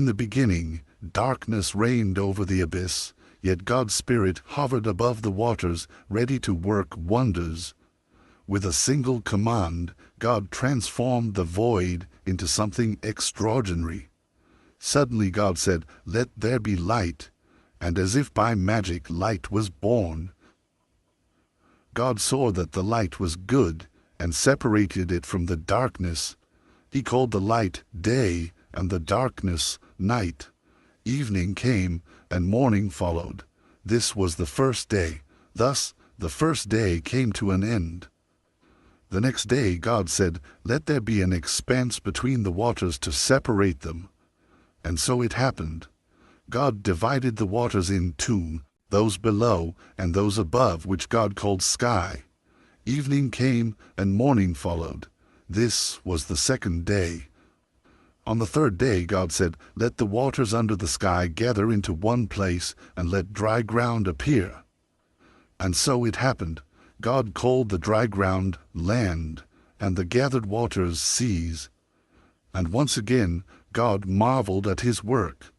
the beginning, darkness reigned over the abyss, yet God's Spirit hovered above the waters, ready to work wonders. With a single command, God transformed the void into something extraordinary. Suddenly God said, "Let there be light," and as if by magic light was born. God saw that the light was good, and separated it from the darkness. He called the light day, and the darkness night. Evening came, and morning followed. This was the first day. Thus the first day came to an end. The next day God said, "Let there be an expanse between the waters to separate them." And so it happened. God divided the waters in two, those below and those above, which God called sky. Evening came, and morning followed. This was the second day. On the third day God said, "Let the waters under the sky gather into one place, and let dry ground appear." And so it happened. God called the dry ground land, and the gathered waters seas. And once again God marveled at his work.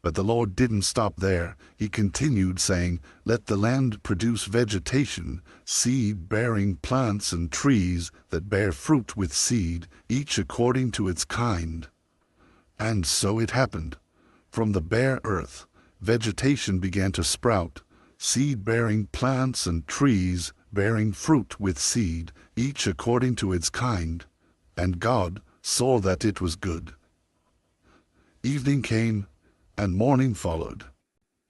But the Lord didn't stop there. He continued, saying, "Let the land produce vegetation, seed-bearing plants and trees that bear fruit with seed, each according to its kind." And so it happened. From the bare earth, vegetation began to sprout, seed-bearing plants and trees bearing fruit with seed, each according to its kind. And God saw that it was good. Evening came, and morning followed.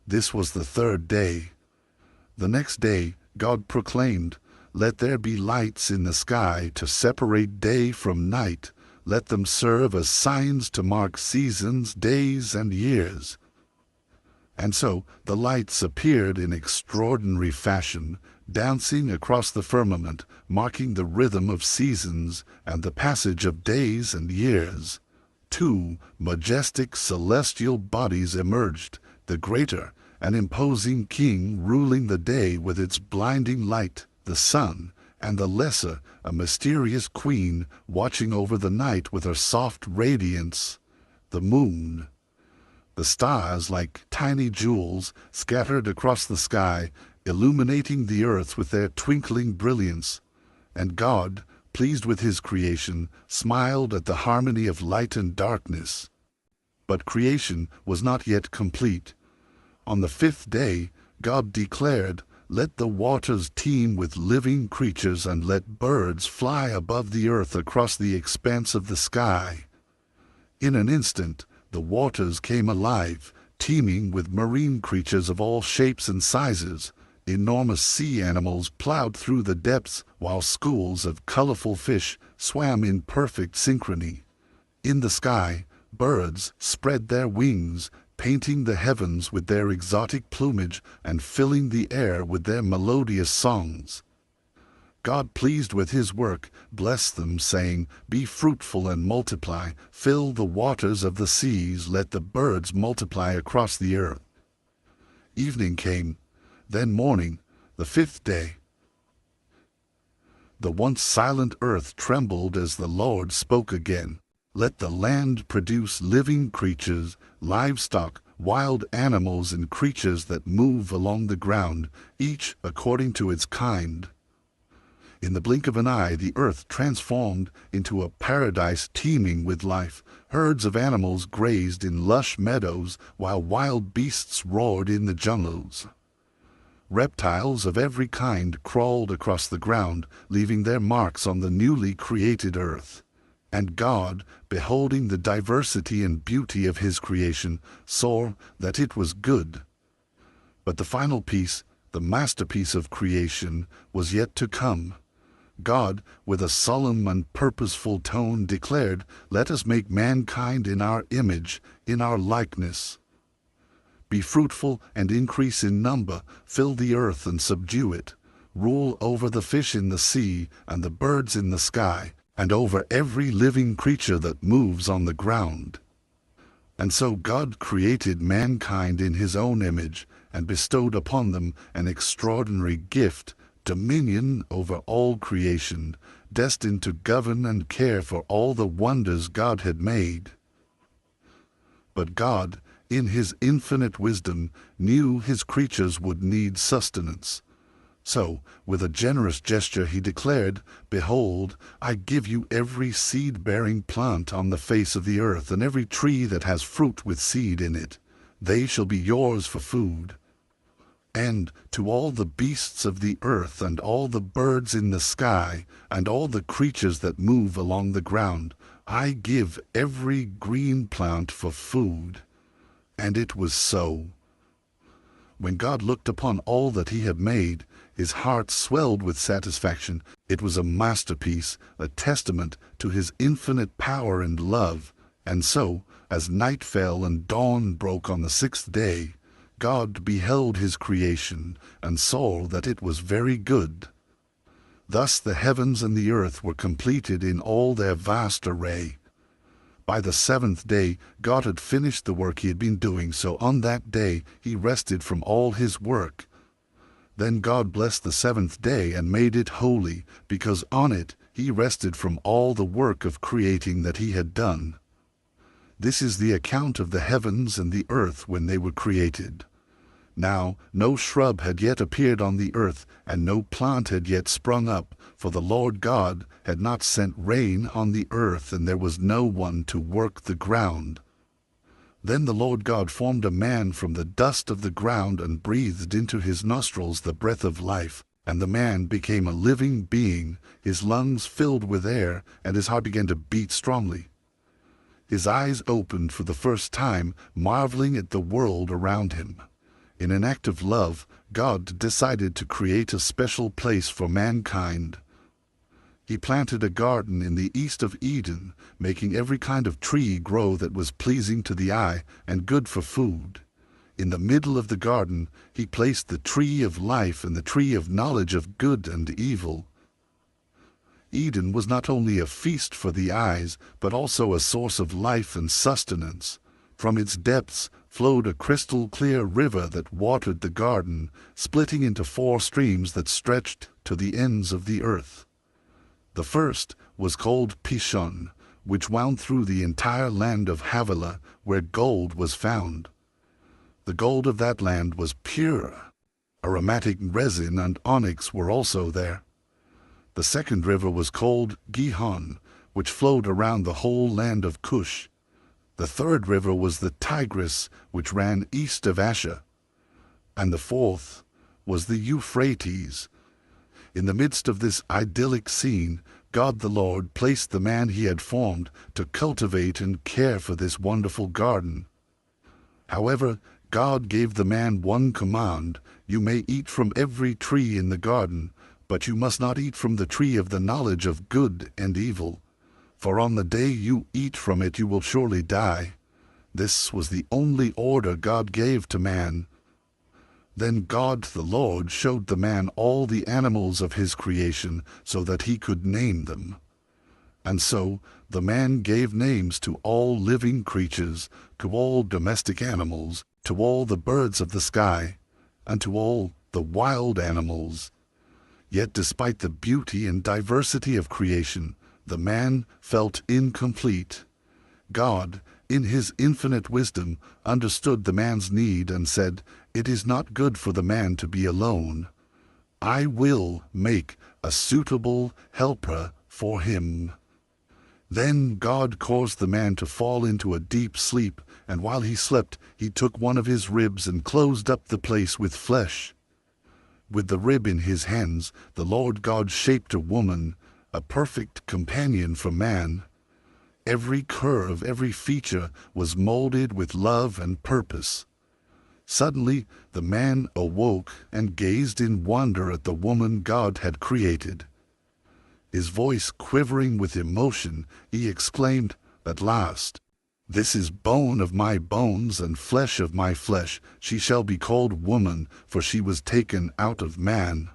This was the third day. The next day God proclaimed, "Let there be lights in the sky to separate day from night. Let them serve as signs to mark seasons, days, and years." And so the lights appeared in extraordinary fashion, dancing across the firmament, marking the rhythm of seasons and the passage of days and years. Two majestic celestial bodies emerged, the greater, an imposing king ruling the day with its blinding light, the sun, and the lesser, a mysterious queen watching over the night with her soft radiance, the moon. The stars, like tiny jewels, scattered across the sky, illuminating the earth with their twinkling brilliance. And God, pleased with his creation, smiled at the harmony of light and darkness. But creation was not yet complete. On the fifth day, God declared, "Let the waters teem with living creatures, and let birds fly above the earth across the expanse of the sky." In an instant, the waters came alive, teeming with marine creatures of all shapes and sizes. Enormous sea animals plowed through the depths, while schools of colorful fish swam in perfect synchrony. In the sky, birds spread their wings, painting the heavens with their exotic plumage and filling the air with their melodious songs. God, pleased with his work, blessed them, saying, "Be fruitful and multiply, fill the waters of the seas, let the birds multiply across the earth." Evening came, then morning, the fifth day. The once silent earth trembled as the Lord spoke again. "Let the land produce living creatures, livestock, wild animals, and creatures that move along the ground, each according to its kind." In the blink of an eye, the earth transformed into a paradise teeming with life. Herds of animals grazed in lush meadows, while wild beasts roared in the jungles. Reptiles of every kind crawled across the ground, leaving their marks on the newly created earth. And God, beholding the diversity and beauty of his creation, saw that it was good. But the final piece, the masterpiece of creation, was yet to come. God, with a solemn and purposeful tone, declared, "Let us make mankind in our image, in our likeness. Be fruitful and increase in number, fill the earth and subdue it. Rule over the fish in the sea and the birds in the sky, and over every living creature that moves on the ground." And so God created mankind in his own image, and bestowed upon them an extraordinary gift, dominion over all creation, destined to govern and care for all the wonders God had made. But God, in his infinite wisdom, knew his creatures would need sustenance. So, with a generous gesture he declared, "Behold, I give you every seed-bearing plant on the face of the earth, and every tree that has fruit with seed in it. They shall be yours for food. And to all the beasts of the earth, and all the birds in the sky, and all the creatures that move along the ground, I give every green plant for food." And it was so. When God looked upon all that he had made, his heart swelled with satisfaction. It was a masterpiece, a testament to his infinite power and love. And so, as night fell and dawn broke on the sixth day, God beheld his creation, and saw that it was very good. Thus the heavens and the earth were completed in all their vast array. By the seventh day God had finished the work he had been doing, so on that day he rested from all his work. Then God blessed the seventh day and made it holy, because on it he rested from all the work of creating that he had done. This is the account of the heavens and the earth when they were created. Now no shrub had yet appeared on the earth, and no plant had yet sprung up, for the Lord God had not sent rain on the earth, and there was no one to work the ground. Then the Lord God formed a man from the dust of the ground, and breathed into his nostrils the breath of life, and the man became a living being, his lungs filled with air, and his heart began to beat strongly. His eyes opened for the first time, marveling at the world around him. In an act of love, God decided to create a special place for mankind. He planted a garden in the east of Eden, making every kind of tree grow that was pleasing to the eye and good for food. In the middle of the garden he placed the tree of life and the tree of knowledge of good and evil. Eden was not only a feast for the eyes, but also a source of life and sustenance. From its depths flowed a crystal-clear river that watered the garden, splitting into 4 streams that stretched to the ends of the earth. The first was called Pishon, which wound through the entire land of Havilah, where gold was found. The gold of that land was pure. Aromatic resin and onyx were also there. The second river was called Gihon, which flowed around the whole land of Cush. The third river was the Tigris, which ran east of Asher. And the fourth was the Euphrates. In the midst of this idyllic scene, God the Lord placed the man he had formed to cultivate and care for this wonderful garden. However, God gave the man one command: "You may eat from every tree in the garden, but you must not eat from the tree of the knowledge of good and evil. For on the day you eat from it you will surely die." This was the only order God gave to man. Then God the Lord showed the man all the animals of his creation, so that he could name them. And so the man gave names to all living creatures, to all domestic animals, to all the birds of the sky, and to all the wild animals. Yet despite the beauty and diversity of creation, the man felt incomplete. God, in his infinite wisdom, understood the man's need and said, "It is not good for the man to be alone. I will make a suitable helper for him." Then God caused the man to fall into a deep sleep, and while he slept, he took one of his ribs and closed up the place with flesh. With the rib in his hands, the Lord God shaped a woman, a perfect companion for man. Every curve, every feature was molded with love and purpose. Suddenly the man awoke and gazed in wonder at the woman God had created. His voice quivering with emotion, he exclaimed, "At last! This is bone of my bones and flesh of my flesh. She shall be called woman, for she was taken out of man."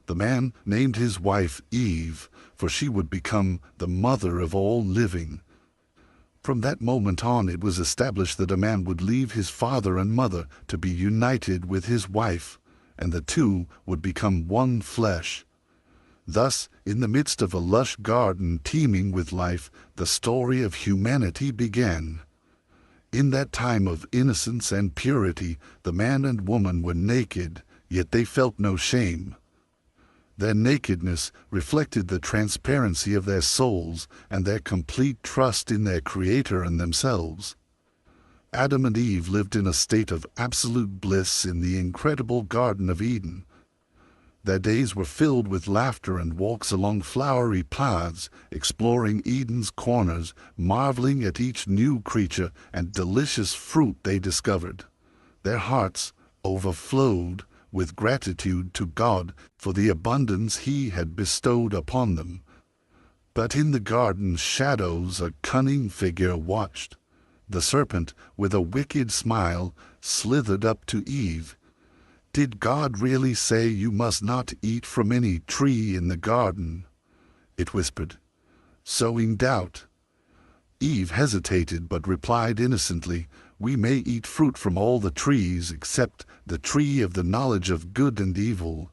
The man named his wife Eve, for she would become the mother of all living. From that moment on it was established that a man would leave his father and mother to be united with his wife, and the two would become one flesh. Thus, in the midst of a lush garden teeming with life, the story of humanity began. In that time of innocence and purity, the man and woman were naked, yet they felt no shame. Their nakedness reflected the transparency of their souls and their complete trust in their Creator and themselves. Adam and Eve lived in a state of absolute bliss in the incredible Garden of Eden. Their days were filled with laughter and walks along flowery paths, exploring Eden's corners, marveling at each new creature and delicious fruit they discovered. Their hearts overflowed with gratitude to God for the abundance He had bestowed upon them. But in the garden's shadows a cunning figure watched. The serpent, with a wicked smile, slithered up to Eve. "Did God really say you must not eat from any tree in the garden?" it whispered, sowing doubt. Eve hesitated but replied innocently, "We may eat fruit from all the trees except the tree of the knowledge of good and evil."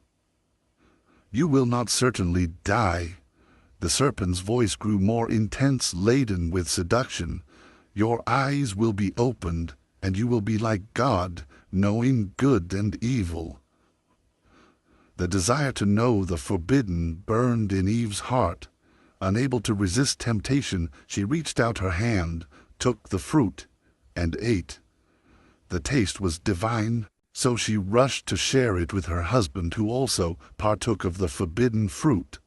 "You will not certainly die." The serpent's voice grew more intense, laden with seduction. "Your eyes will be opened, and you will be like God, knowing good and evil." The desire to know the forbidden burned in Eve's heart. Unable to resist temptation, she reached out her hand, took the fruit, and ate. The taste was divine, so she rushed to share it with her husband, who also partook of the forbidden fruit.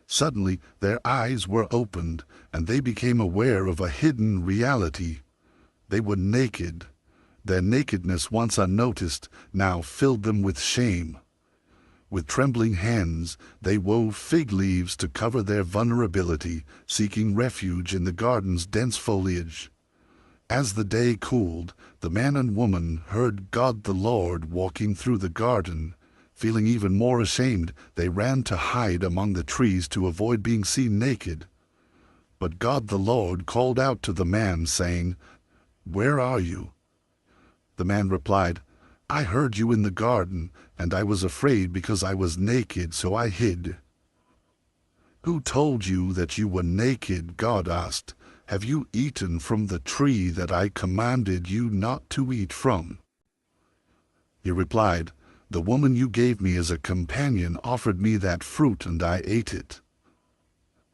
Suddenly their eyes were opened, and they became aware of a hidden reality. They were naked. Their nakedness, once unnoticed, now filled them with shame. With trembling hands, they wove fig leaves to cover their vulnerability, seeking refuge in the garden's dense foliage. As the day cooled, the man and woman heard God the Lord walking through the garden. Feeling even more ashamed, they ran to hide among the trees to avoid being seen naked. But God the Lord called out to the man, saying, "Where are you?" The man replied, "I heard you in the garden, and I was afraid because I was naked, so I hid." "Who told you that you were naked?" God asked. "Have you eaten from the tree that I commanded you not to eat from?" He replied, "The woman you gave me as a companion offered me that fruit, and I ate it."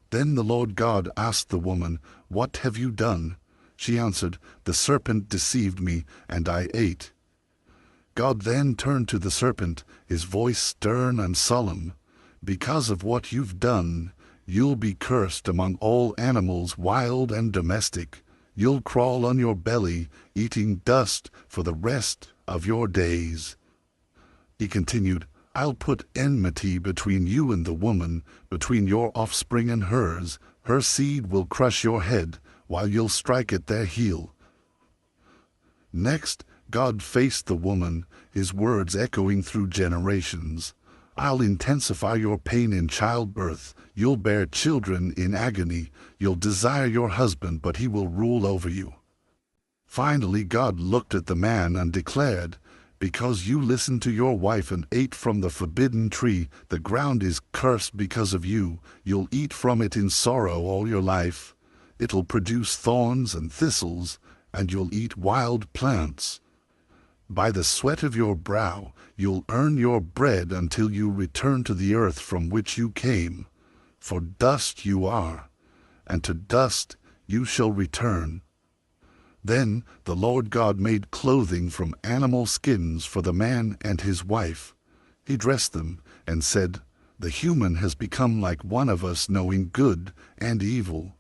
Then the Lord God asked the woman, "What have you done?" She answered, "The serpent deceived me, and I ate." God then turned to the serpent, his voice stern and solemn. "Because of what you've done, you'll be cursed among all animals, wild and domestic. You'll crawl on your belly, eating dust for the rest of your days." He continued, "I'll put enmity between you and the woman, between your offspring and hers. Her seed will crush your head, while you'll strike at their heel." Next, God faced the woman, his words echoing through generations. "I'll intensify your pain in childbirth. You'll bear children in agony. You'll desire your husband, but he will rule over you." Finally, God looked at the man and declared, "Because you listened to your wife and ate from the forbidden tree, the ground is cursed because of you. You'll eat from it in sorrow all your life. It'll produce thorns and thistles, and you'll eat wild plants. By the sweat of your brow you'll earn your bread until you return to the earth from which you came. For dust you are, and to dust you shall return." Then the Lord God made clothing from animal skins for the man and his wife. He dressed them and said, "The human has become like one of us, knowing good and evil."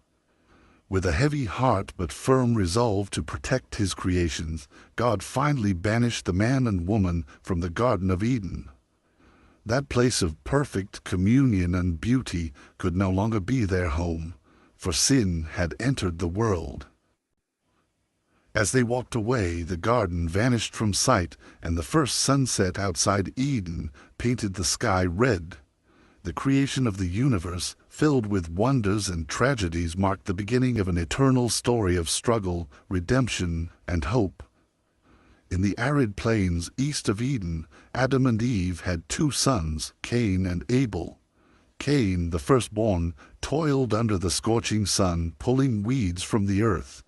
With a heavy heart but firm resolve to protect his creations, God finally banished the man and woman from the Garden of Eden. That place of perfect communion and beauty could no longer be their home, for sin had entered the world. As they walked away, the garden vanished from sight, and the first sunset outside Eden painted the sky red. The creation of the universe, filled with wonders and tragedies, marked the beginning of an eternal story of struggle, redemption, and hope. In the arid plains east of Eden, Adam and Eve had two sons, Cain and Abel. Cain, the firstborn, toiled under the scorching sun, pulling weeds from the earth.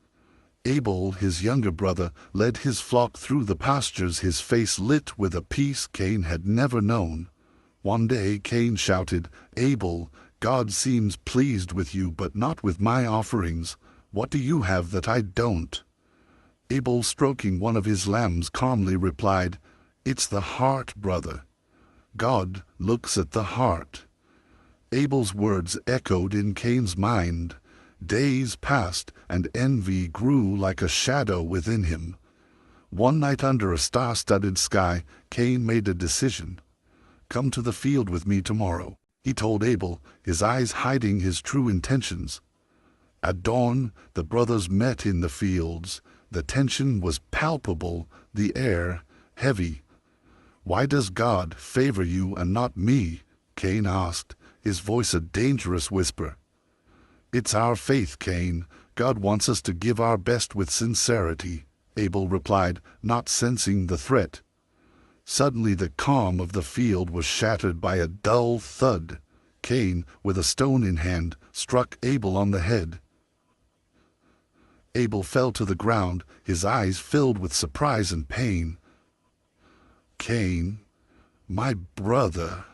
Abel, his younger brother, led his flock through the pastures, his face lit with a peace Cain had never known. One day Cain shouted, "Abel, God seems pleased with you, but not with my offerings. What do you have that I don't?" Abel, stroking one of his lambs, calmly replied, "It's the heart, brother. God looks at the heart." Abel's words echoed in Cain's mind. Days passed, and envy grew like a shadow within him. One night under a star-studded sky, Cain made a decision. "Come to the field with me tomorrow," he told Abel, his eyes hiding his true intentions. At dawn, the brothers met in the fields. The tension was palpable, the air heavy. "Why does God favor you and not me?" Cain asked, his voice a dangerous whisper. "It's our faith, Cain. God wants us to give our best with sincerity," Abel replied, not sensing the threat. Suddenly the calm of the field was shattered by a dull thud. Cain, with a stone in hand, struck Abel on the head. Abel fell to the ground, his eyes filled with surprise and pain. "Cain, my brother,"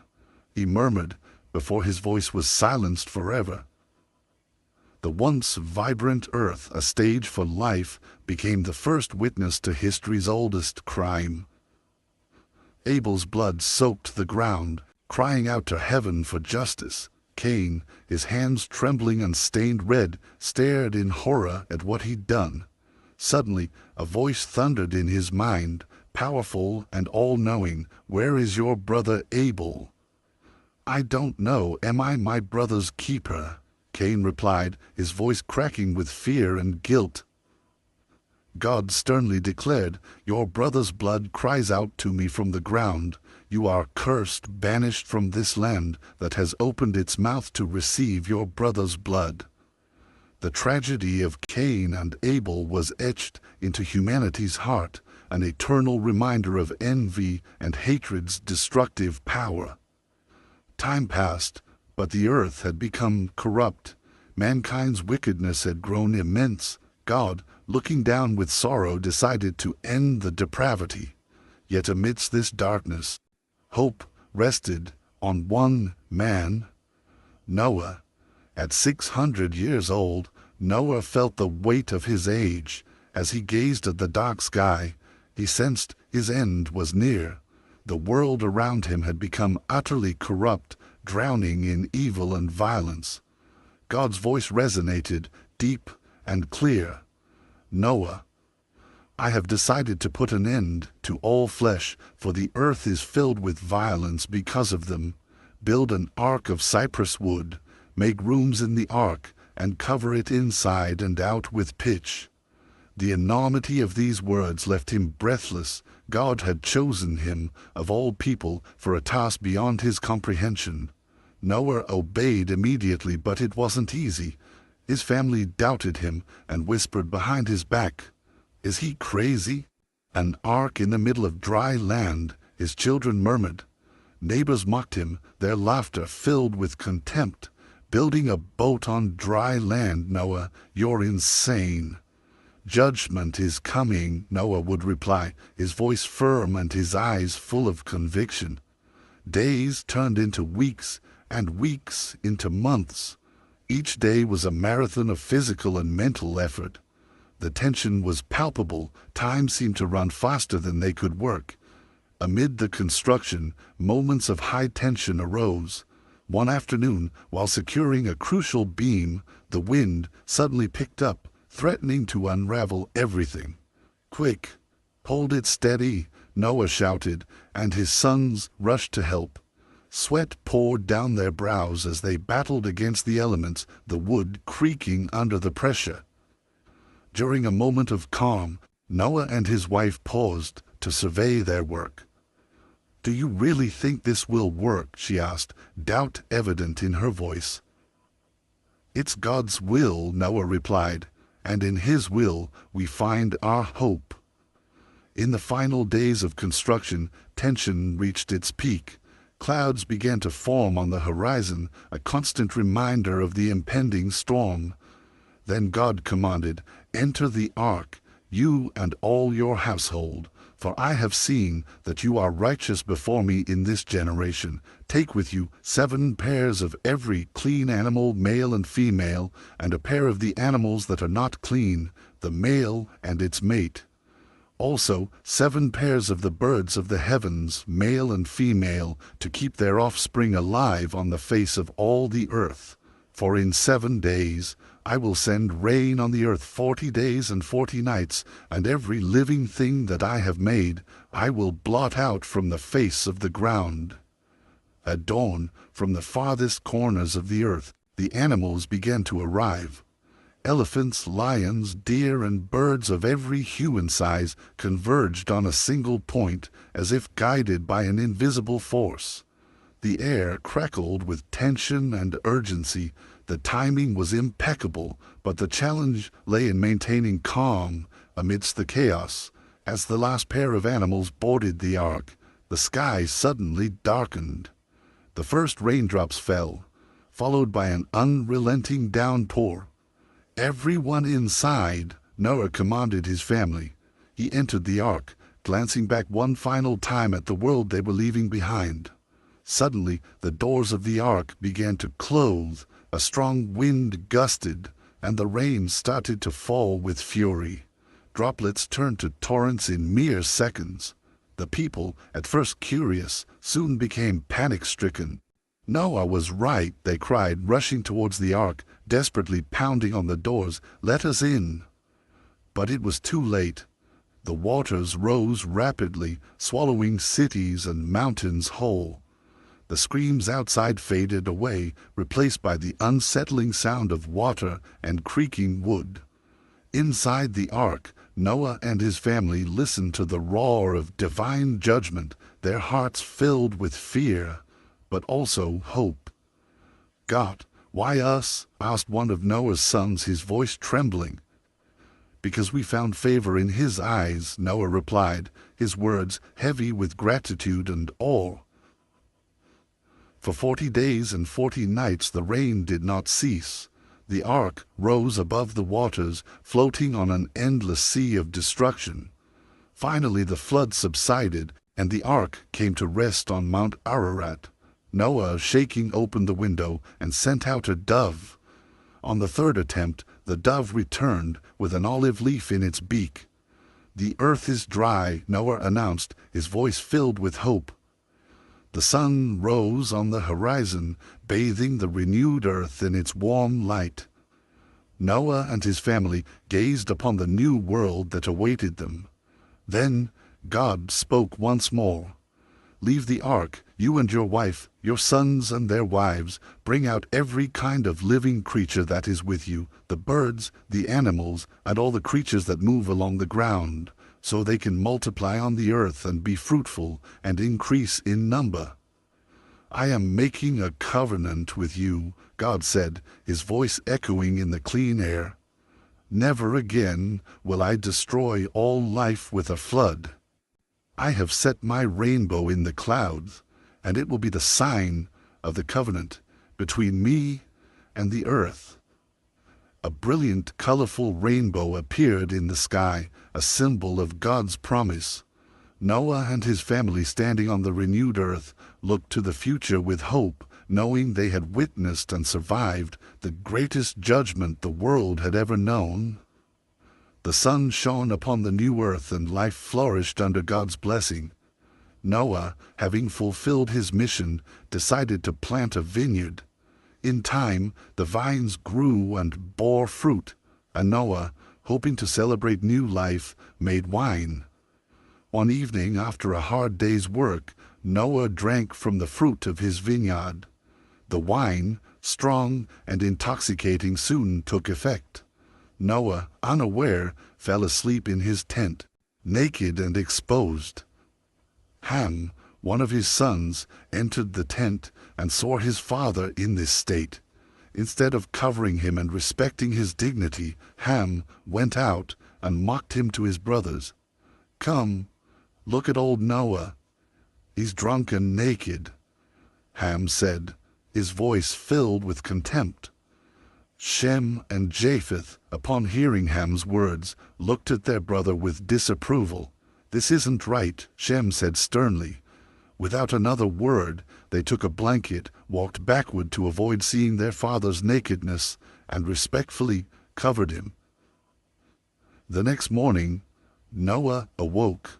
he murmured, before his voice was silenced forever. The once vibrant earth, a stage for life, became the first witness to history's oldest crime. Abel's blood soaked the ground, crying out to heaven for justice. Cain, his hands trembling and stained red, stared in horror at what he'd done. Suddenly, a voice thundered in his mind, powerful and all-knowing, "Where is your brother Abel?" "I don't know. Am I my brother's keeper?" Cain replied, his voice cracking with fear and guilt. God sternly declared, "Your brother's blood cries out to me from the ground. You are cursed, banished from this land that has opened its mouth to receive your brother's blood." The tragedy of Cain and Abel was etched into humanity's heart, an eternal reminder of envy and hatred's destructive power. Time passed, but the earth had become corrupt. Mankind's wickedness had grown immense. God, looking down with sorrow, decided to end the depravity. Yet amidst this darkness, hope rested on one man, Noah. At 600 years old, Noah felt the weight of his age. As he gazed at the dark sky, he sensed his end was near. The world around him had become utterly corrupt, drowning in evil and violence. God's voice resonated, deep and clear. "Noah, I have decided to put an end to all flesh, for the earth is filled with violence because of them. Build an ark of cypress wood, make rooms in the ark, and cover it inside and out with pitch." The enormity of these words left him breathless. God had chosen him, of all people, for a task beyond his comprehension. Noah obeyed immediately, but it wasn't easy. His family doubted him and whispered behind his back, "Is he crazy?" "An ark in the middle of dry land," his children murmured. Neighbors mocked him, their laughter filled with contempt. "Building a boat on dry land, Noah, you're insane." "Judgment is coming," Noah would reply, his voice firm and his eyes full of conviction. Days turned into weeks, and weeks into months. Each day was a marathon of physical and mental effort. The tension was palpable. Time seemed to run faster than they could work. Amid the construction, moments of high tension arose. One afternoon, while securing a crucial beam, the wind suddenly picked up, threatening to unravel everything. "Quick, hold it steady," Noah shouted, and his sons rushed to help. Sweat poured down their brows as they battled against the elements, the wood creaking under the pressure. During a moment of calm, Noah and his wife paused to survey their work. "Do you really think this will work?" she asked, doubt evident in her voice. "It's God's will," Noah replied, "and in His will we find our hope." In the final days of construction, tension reached its peak. Clouds began to form on the horizon, a constant reminder of the impending storm. Then God commanded, "Enter the ark, you and all your household, for I have seen that you are righteous before me in this generation. Take with you 7 pairs of every clean animal, male and female, and a pair of the animals that are not clean, the male and its mate. Also 7 pairs of the birds of the heavens, male and female, to keep their offspring alive on the face of all the earth. For in 7 days I will send rain on the earth 40 days and 40 nights, and every living thing that I have made I will blot out from the face of the ground." At dawn, from the farthest corners of the earth, the animals began to arrive. Elephants, lions, deer, and birds of every hue and size converged on a single point, as if guided by an invisible force. The air crackled with tension and urgency. The timing was impeccable, but the challenge lay in maintaining calm amidst the chaos. As the last pair of animals boarded the ark, the sky suddenly darkened. The first raindrops fell, followed by an unrelenting downpour. Everyone inside, Noah commanded his family. He entered the ark, glancing back one final time at the world they were leaving behind. Suddenly, the doors of the ark began to close, a strong wind gusted, and the rain started to fall with fury. Droplets turned to torrents in mere seconds. The people, at first curious, soon became panic-stricken. "Noah was right," they cried, rushing towards the ark, desperately pounding on the doors. "Let us in." But it was too late. The waters rose rapidly, swallowing cities and mountains whole. The screams outside faded away, replaced by the unsettling sound of water and creaking wood. Inside the ark, Noah and his family listened to the roar of divine judgment, their hearts filled with fear, but also hope. "God, why us?" asked one of Noah's sons, his voice trembling. "Because we found favor in his eyes," Noah replied, his words heavy with gratitude and awe. For 40 days and 40 nights the rain did not cease. The ark rose above the waters, floating on an endless sea of destruction. Finally the flood subsided, and the ark came to rest on Mount Ararat. Noah, shaking, opened the window and sent out a dove. On the 3rd attempt, the dove returned with an olive leaf in its beak. "The earth is dry," Noah announced, his voice filled with hope. The sun rose on the horizon, bathing the renewed earth in its warm light. Noah and his family gazed upon the new world that awaited them. Then God spoke once more. "Leave the ark, you and your wife, your sons and their wives. Bring out every kind of living creature that is with you, the birds, the animals, and all the creatures that move along the ground, so they can multiply on the earth and be fruitful and increase in number. I am making a covenant with you," God said, his voice echoing in the clean air. "Never again will I destroy all life with a flood. I have set my rainbow in the clouds, and it will be the sign of the covenant between me and the earth." A brilliant, colorful rainbow appeared in the sky, a symbol of God's promise. Noah and his family, standing on the renewed earth, looked to the future with hope, knowing they had witnessed and survived the greatest judgment the world had ever known. The sun shone upon the new earth and life flourished under God's blessing. Noah, having fulfilled his mission, decided to plant a vineyard. In time, the vines grew and bore fruit, and Noah, hoping to celebrate new life, made wine. One evening, after a hard day's work, Noah drank from the fruit of his vineyard. The wine, strong and intoxicating, soon took effect. Noah, unaware, fell asleep in his tent, naked and exposed. Ham, one of his sons, entered the tent and saw his father in this state. Instead of covering him and respecting his dignity, Ham went out and mocked him to his brothers. "Come, look at old Noah. He's drunk and naked," Ham said, his voice filled with contempt. Shem and Japheth, upon hearing Ham's words, looked at their brother with disapproval. "This isn't right," Shem said sternly. Without another word, they took a blanket, walked backward to avoid seeing their father's nakedness, and respectfully covered him. The next morning, Noah awoke.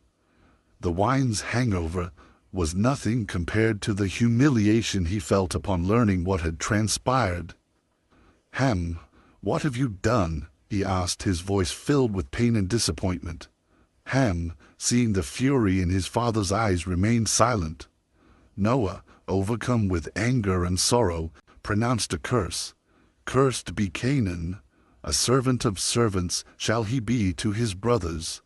The wine's hangover was nothing compared to the humiliation he felt upon learning what had transpired. "Ham, what have you done?" he asked, his voice filled with pain and disappointment. Ham, seeing the fury in his father's eyes, remained silent. Noah, overcome with anger and sorrow, pronounced a curse. "Cursed be Canaan, a servant of servants shall he be to his brothers."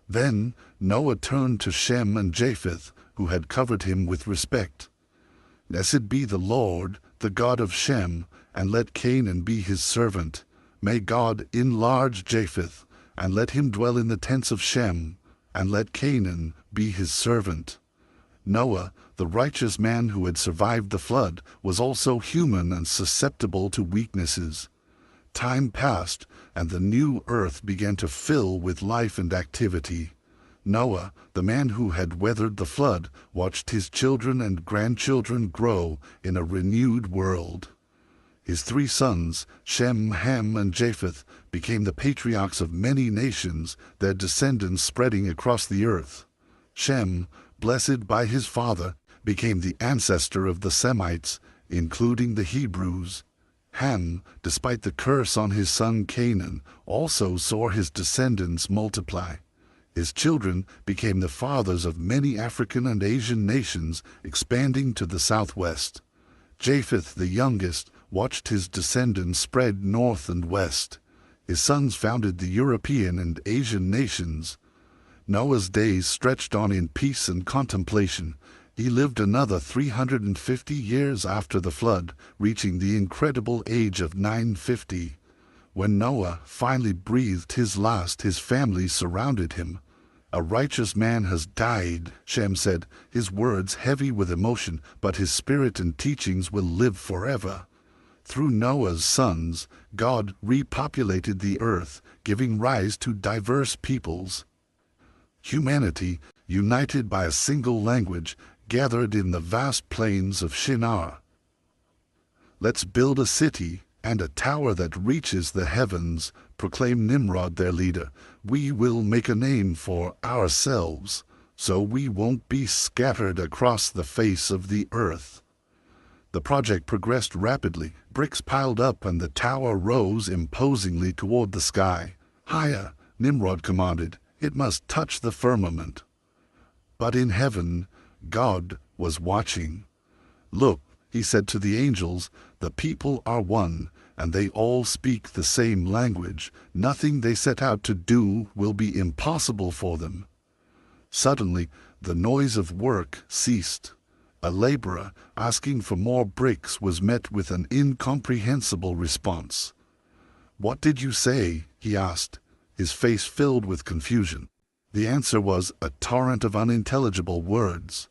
Then Noah turned to Shem and Japheth, who had covered him with respect. "Blessed be the Lord, the God of Shem, and let Canaan be his servant. May God enlarge Japheth, and let him dwell in the tents of Shem, and let Canaan be his servant." Noah, the righteous man who had survived the flood, was also human and susceptible to weaknesses. Time passed, and the new earth began to fill with life and activity. Noah, the man who had weathered the flood, watched his children and grandchildren grow in a renewed world. His 3 sons, Shem, Ham, and Japheth, became the patriarchs of many nations, their descendants spreading across the earth. Shem, blessed by his father, became the ancestor of the Semites, including the Hebrews. Ham, despite the curse on his son Canaan, also saw his descendants multiply. His children became the fathers of many African and Asian nations, expanding to the southwest. Japheth, the youngest, watched his descendants spread north and west. His sons founded the European and Asian nations. Noah's days stretched on in peace and contemplation. He lived another 350 years after the flood, reaching the incredible age of 950. When Noah finally breathed his last, his family surrounded him. "A righteous man has died," Shem said, his words heavy with emotion, "but his spirit and teachings will live forever." Through Noah's sons, God repopulated the earth, giving rise to diverse peoples. Humanity, united by a single language, gathered in the vast plains of Shinar. "Let's build a city and a tower that reaches the heavens," proclaimed Nimrod, their leader. "We will make a name for ourselves, so we won't be scattered across the face of the earth." The project progressed rapidly. Bricks piled up and the tower rose imposingly toward the sky. "Higher," Nimrod commanded. "It must touch the firmament." But in heaven, God was watching. "Look," he said to the angels, "the people are one, and they all speak the same language. Nothing they set out to do will be impossible for them." Suddenly, the noise of work ceased. A laborer, asking for more bricks, was met with an incomprehensible response. "What did you say?" he asked, his face filled with confusion. The answer was a torrent of unintelligible words.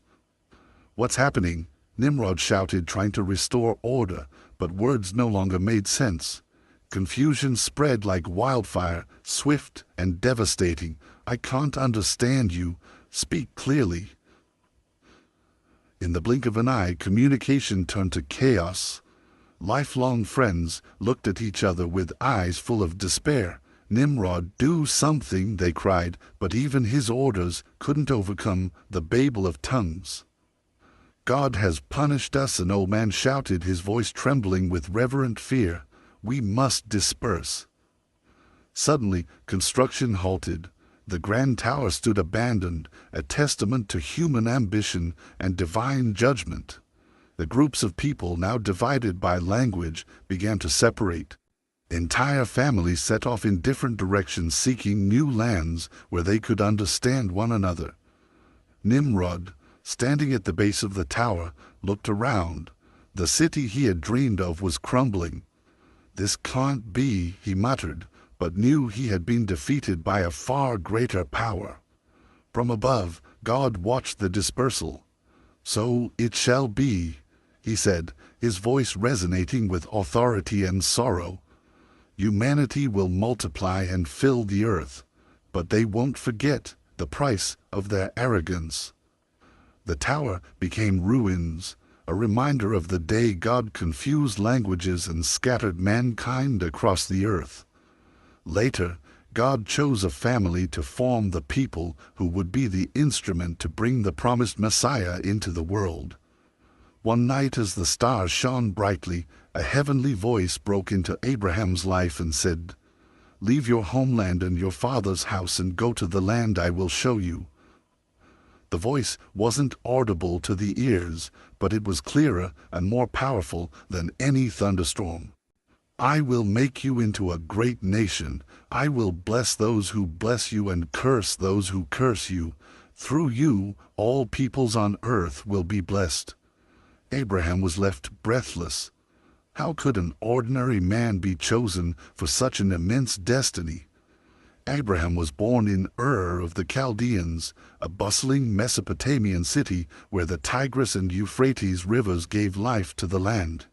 "What's happening?" Nimrod shouted, trying to restore order, but words no longer made sense. Confusion spread like wildfire, swift and devastating. "I can't understand you. Speak clearly." In the blink of an eye, communication turned to chaos. Lifelong friends looked at each other with eyes full of despair. "Nimrod, do something," they cried, but even his orders couldn't overcome the babel of tongues. "God has punished us," an old man shouted, his voice trembling with reverent fear. "We must disperse." Suddenly, construction halted. The grand tower stood abandoned, a testament to human ambition and divine judgment. The groups of people, now divided by language, began to separate. Entire families set off in different directions, seeking new lands where they could understand one another. Nimrod, standing at the base of the tower, looked around. The city he had dreamed of was crumbling. "This can't be," he muttered, but knew he had been defeated by a far greater power. From above, God watched the dispersal. "So it shall be," he said, his voice resonating with authority and sorrow. Humanity will multiply and fill the earth, but they won't forget the price of their arrogance. The tower became ruins, a reminder of the day God confused languages and scattered mankind across the earth. Later, God chose a family to form the people who would be the instrument to bring the promised Messiah into the world. One night as the stars shone brightly, a heavenly voice broke into Abraham's life and said, "Leave your homeland and your father's house and go to the land I will show you." The voice wasn't audible to the ears, but it was clearer and more powerful than any thunderstorm. "I will make you into a great nation. I will bless those who bless you and curse those who curse you. Through you, all peoples on earth will be blessed." Abraham was left breathless. How could an ordinary man be chosen for such an immense destiny? Abraham was born in Ur of the Chaldeans, a bustling Mesopotamian city where the Tigris and Euphrates rivers gave life to the land.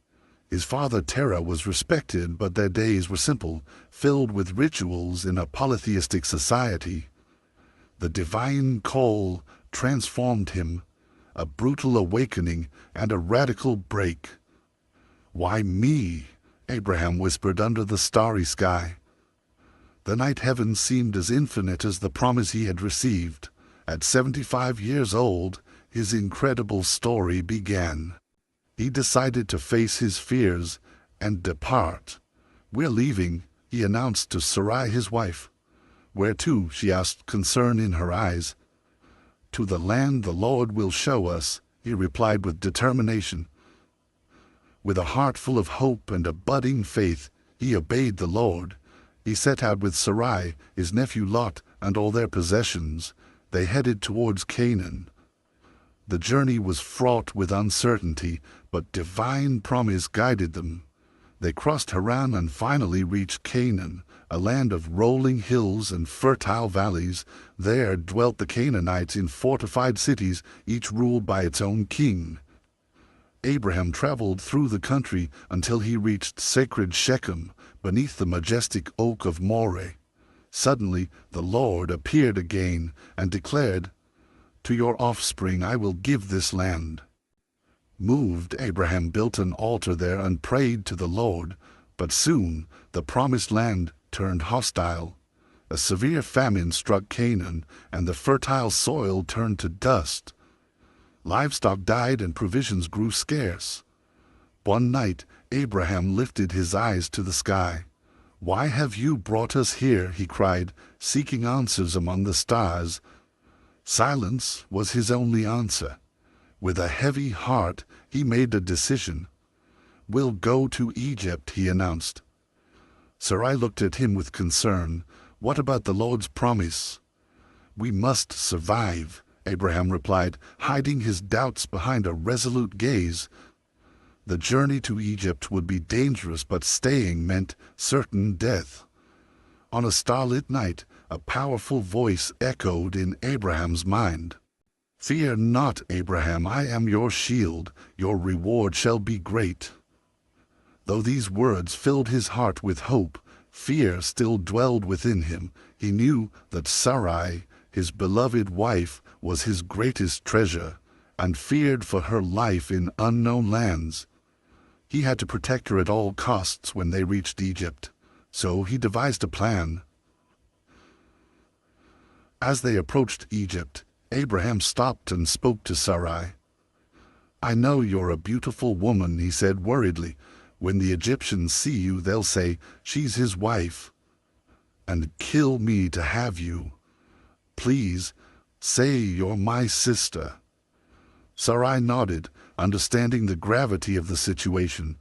His father Terah was respected, but their days were simple, filled with rituals in a polytheistic society. The divine call transformed him, a brutal awakening and a radical break. "Why me?" Abraham whispered under the starry sky. The night heaven seemed as infinite as the promise he had received. At 75 years old, his incredible story began. He decided to face his fears and depart. "We're leaving," he announced to Sarai his wife. "Where to?" she asked, concern in her eyes. "To the land the Lord will show us," he replied with determination. With a heart full of hope and a budding faith, he obeyed the Lord. He set out with Sarai, his nephew Lot, and all their possessions. They headed towards Canaan. The journey was fraught with uncertainty, but divine promise guided them. They crossed Haran and finally reached Canaan, a land of rolling hills and fertile valleys. There dwelt the Canaanites in fortified cities, each ruled by its own king. Abraham traveled through the country until he reached sacred Shechem, beneath the majestic oak of Moreh. Suddenly the Lord appeared again and declared, "To your offspring I will give this land." Moved, Abraham built an altar there and prayed to the Lord, but soon the promised land turned hostile. A severe famine struck Canaan, and the fertile soil turned to dust. Livestock died and provisions grew scarce. One night Abraham lifted his eyes to the sky. "Why have you brought us here?" he cried, seeking answers among the stars. Silence was his only answer. With a heavy heart, he made a decision. "We'll go to Egypt," he announced. Sarai looked at him with concern. "What about the Lord's promise?" "We must survive," Abraham replied, hiding his doubts behind a resolute gaze. The journey to Egypt would be dangerous, but staying meant certain death. On a starlit night, a powerful voice echoed in Abraham's mind. "Fear not, Abraham, I am your shield. Your reward shall be great." Though these words filled his heart with hope, fear still dwelled within him. He knew that Sarai, his beloved wife, was his greatest treasure, and feared for her life in unknown lands. He had to protect her at all costs when they reached Egypt, so he devised a plan. As they approached Egypt, Abraham stopped and spoke to Sarai. "I know you're a beautiful woman," he said worriedly. "When the Egyptians see you, they'll say, 'She's his wife,' and kill me to have you. Please, say you're my sister." Sarai nodded, understanding the gravity of the situation.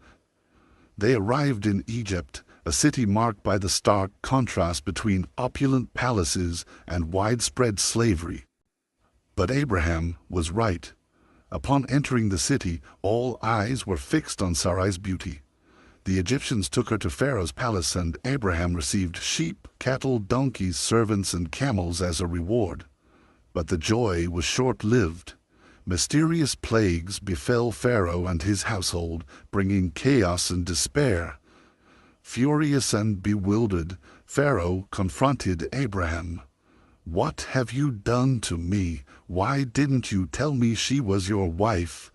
They arrived in Egypt, a city marked by the stark contrast between opulent palaces and widespread slavery. But Abraham was right. Upon entering the city, all eyes were fixed on Sarai's beauty. The Egyptians took her to Pharaoh's palace, and Abraham received sheep, cattle, donkeys, servants, and camels as a reward. But the joy was short-lived. Mysterious plagues befell Pharaoh and his household, bringing chaos and despair. Furious and bewildered, Pharaoh confronted Abraham. "What have you done to me? Why didn't you tell me she was your wife?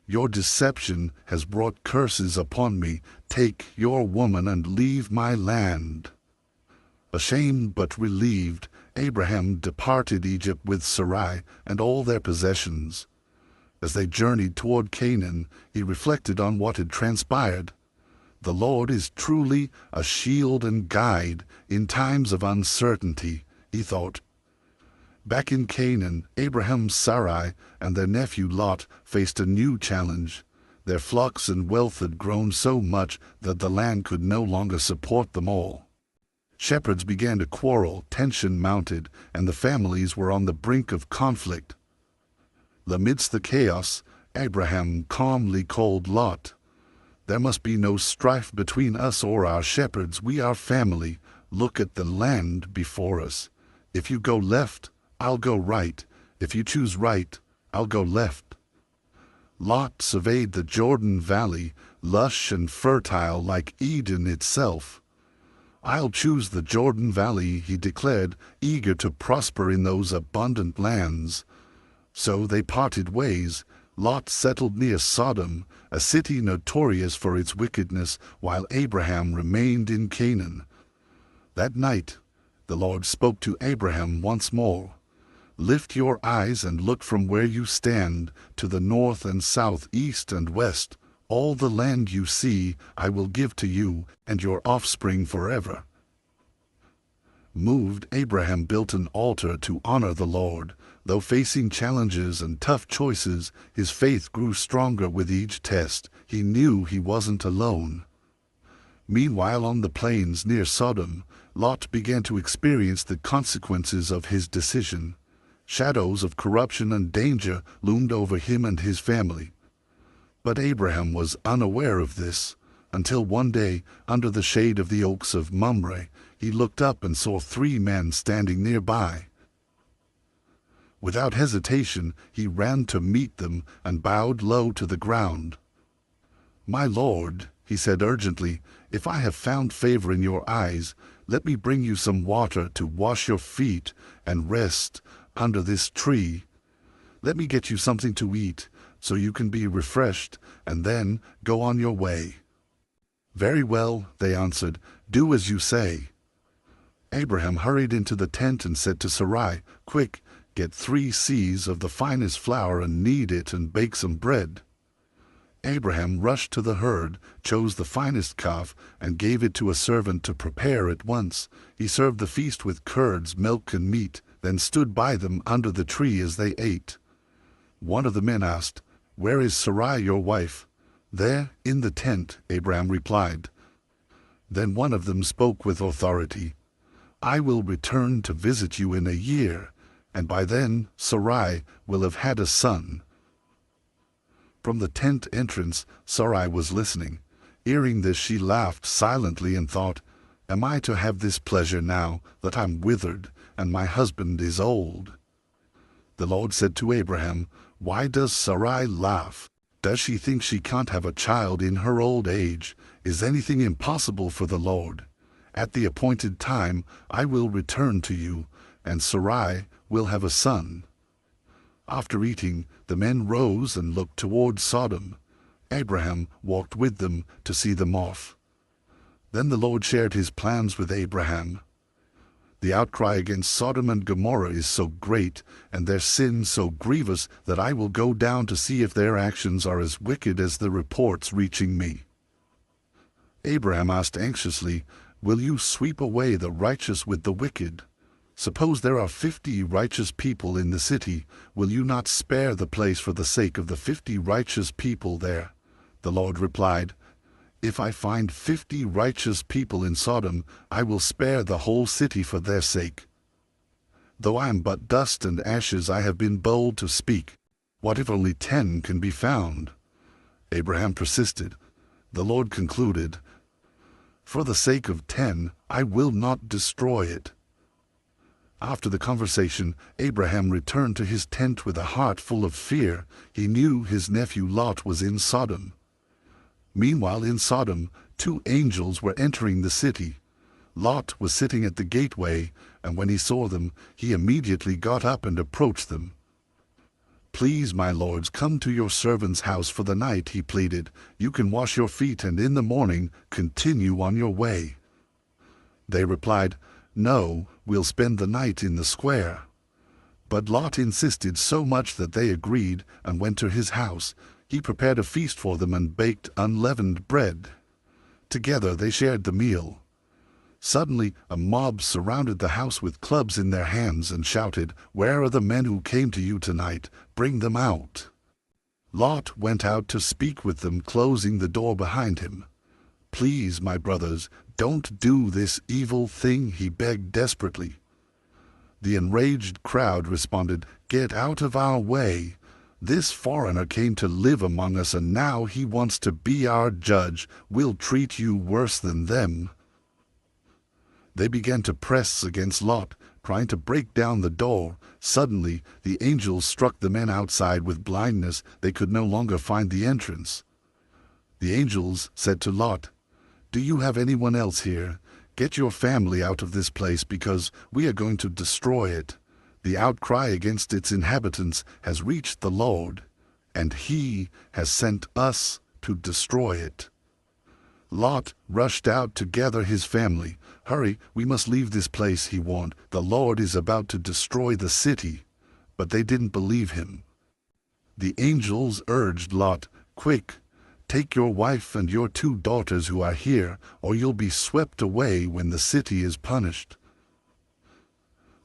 Your deception has brought curses upon me. Take your woman and leave my land." Ashamed but relieved, Abraham departed Egypt with Sarai and all their possessions. As they journeyed toward Canaan, he reflected on what had transpired. The Lord is truly a shield and guide in times of uncertainty, he thought. Back in Canaan, Abraham, Sarai, and their nephew Lot faced a new challenge. Their flocks and wealth had grown so much that the land could no longer support them all. Shepherds began to quarrel, tension mounted, and the families were on the brink of conflict. Amidst the chaos, Abraham calmly called Lot. "There must be no strife between us or our shepherds. We are family. Look at the land before us. If you go left, I'll go right. If you choose right, I'll go left." Lot surveyed the Jordan Valley, lush and fertile like Eden itself. "I'll choose the Jordan Valley," he declared, eager to prosper in those abundant lands. So they parted ways. Lot settled near Sodom, a city notorious for its wickedness, while Abraham remained in Canaan. That night, the Lord spoke to Abraham once more. "Lift your eyes and look from where you stand to the north and south, east and west. All the land you see I will give to you and your offspring forever." Moved, Abraham built an altar to honor the Lord. Though facing challenges and tough choices, his faith grew stronger with each test. He knew he wasn't alone. Meanwhile, on the plains near Sodom, Lot began to experience the consequences of his decision. Shadows of corruption and danger loomed over him and his family. But Abraham was unaware of this, until one day, under the shade of the oaks of Mamre, he looked up and saw 3 men standing nearby. Without hesitation, he ran to meet them and bowed low to the ground. "My lord," he said urgently, "if I have found favor in your eyes, let me bring you some water to wash your feet and rest under this tree. Let me get you something to eat, so you can be refreshed, and then go on your way." "Very well," they answered, "do as you say." Abraham hurried into the tent and said to Sarai, "Quick, get 3 seahs of the finest flour and knead it and bake some bread." Abraham rushed to the herd, chose the finest calf, and gave it to a servant to prepare at once. He served the feast with curds, milk, and meat, then stood by them under the tree as they ate. One of the men asked, "Where is Sarai your wife?" "There, in the tent," Abraham replied. Then one of them spoke with authority, "I will return to visit you in a year, and by then Sarai will have had a son." From the tent entrance, Sarai was listening. Hearing this, she laughed silently and thought, "Am I to have this pleasure now that I'm withered and my husband is old?" The Lord said to Abraham, "Why does Sarai laugh? Does she think she can't have a child in her old age? Is anything impossible for the Lord? At the appointed time I will return to you, and Sarai will have a son." After eating, the men rose and looked toward Sodom. Abraham walked with them to see them off. Then the Lord shared his plans with Abraham. "The outcry against Sodom and Gomorrah is so great, and their sin so grievous, that I will go down to see if their actions are as wicked as the reports reaching me." Abraham asked anxiously, "Will you sweep away the righteous with the wicked? Suppose there are 50 righteous people in the city, will you not spare the place for the sake of the 50 righteous people there?" The Lord replied, "If I find 50 righteous people in Sodom, I will spare the whole city for their sake. Though I am but dust and ashes, I have been bold to speak. What if only 10 can be found?" Abraham persisted. The Lord concluded, "For the sake of 10, I will not destroy it." After the conversation, Abraham returned to his tent with a heart full of fear. He knew his nephew Lot was in Sodom. Meanwhile in Sodom, 2 angels were entering the city. Lot was sitting at the gateway, and when he saw them, he immediately got up and approached them. "Please, my lords, come to your servant's house for the night," he pleaded. "You can wash your feet, and in the morning continue on your way." They replied, "No, we'll spend the night in the square." But Lot insisted so much that they agreed and went to his house. He prepared a feast for them and baked unleavened bread. Together they shared the meal. Suddenly a mob surrounded the house with clubs in their hands and shouted, "Where are the men who came to you tonight? Bring them out." Lot went out to speak with them, closing the door behind him. "Please, my brothers, don't do this evil thing," he begged desperately. The enraged crowd responded, "Get out of our way. This foreigner came to live among us, and now he wants to be our judge. We'll treat you worse than them." They began to press against Lot, trying to break down the door. Suddenly, the angels struck the men outside with blindness. They could no longer find the entrance. The angels said to Lot, "Do you have anyone else here? Get your family out of this place, because we are going to destroy it. The outcry against its inhabitants has reached the Lord, and He has sent us to destroy it." Lot rushed out to gather his family. "Hurry, we must leave this place," he warned. "The Lord is about to destroy the city." But they didn't believe him. The angels urged Lot, "Quick, take your wife and your 2 daughters who are here, or you'll be swept away when the city is punished."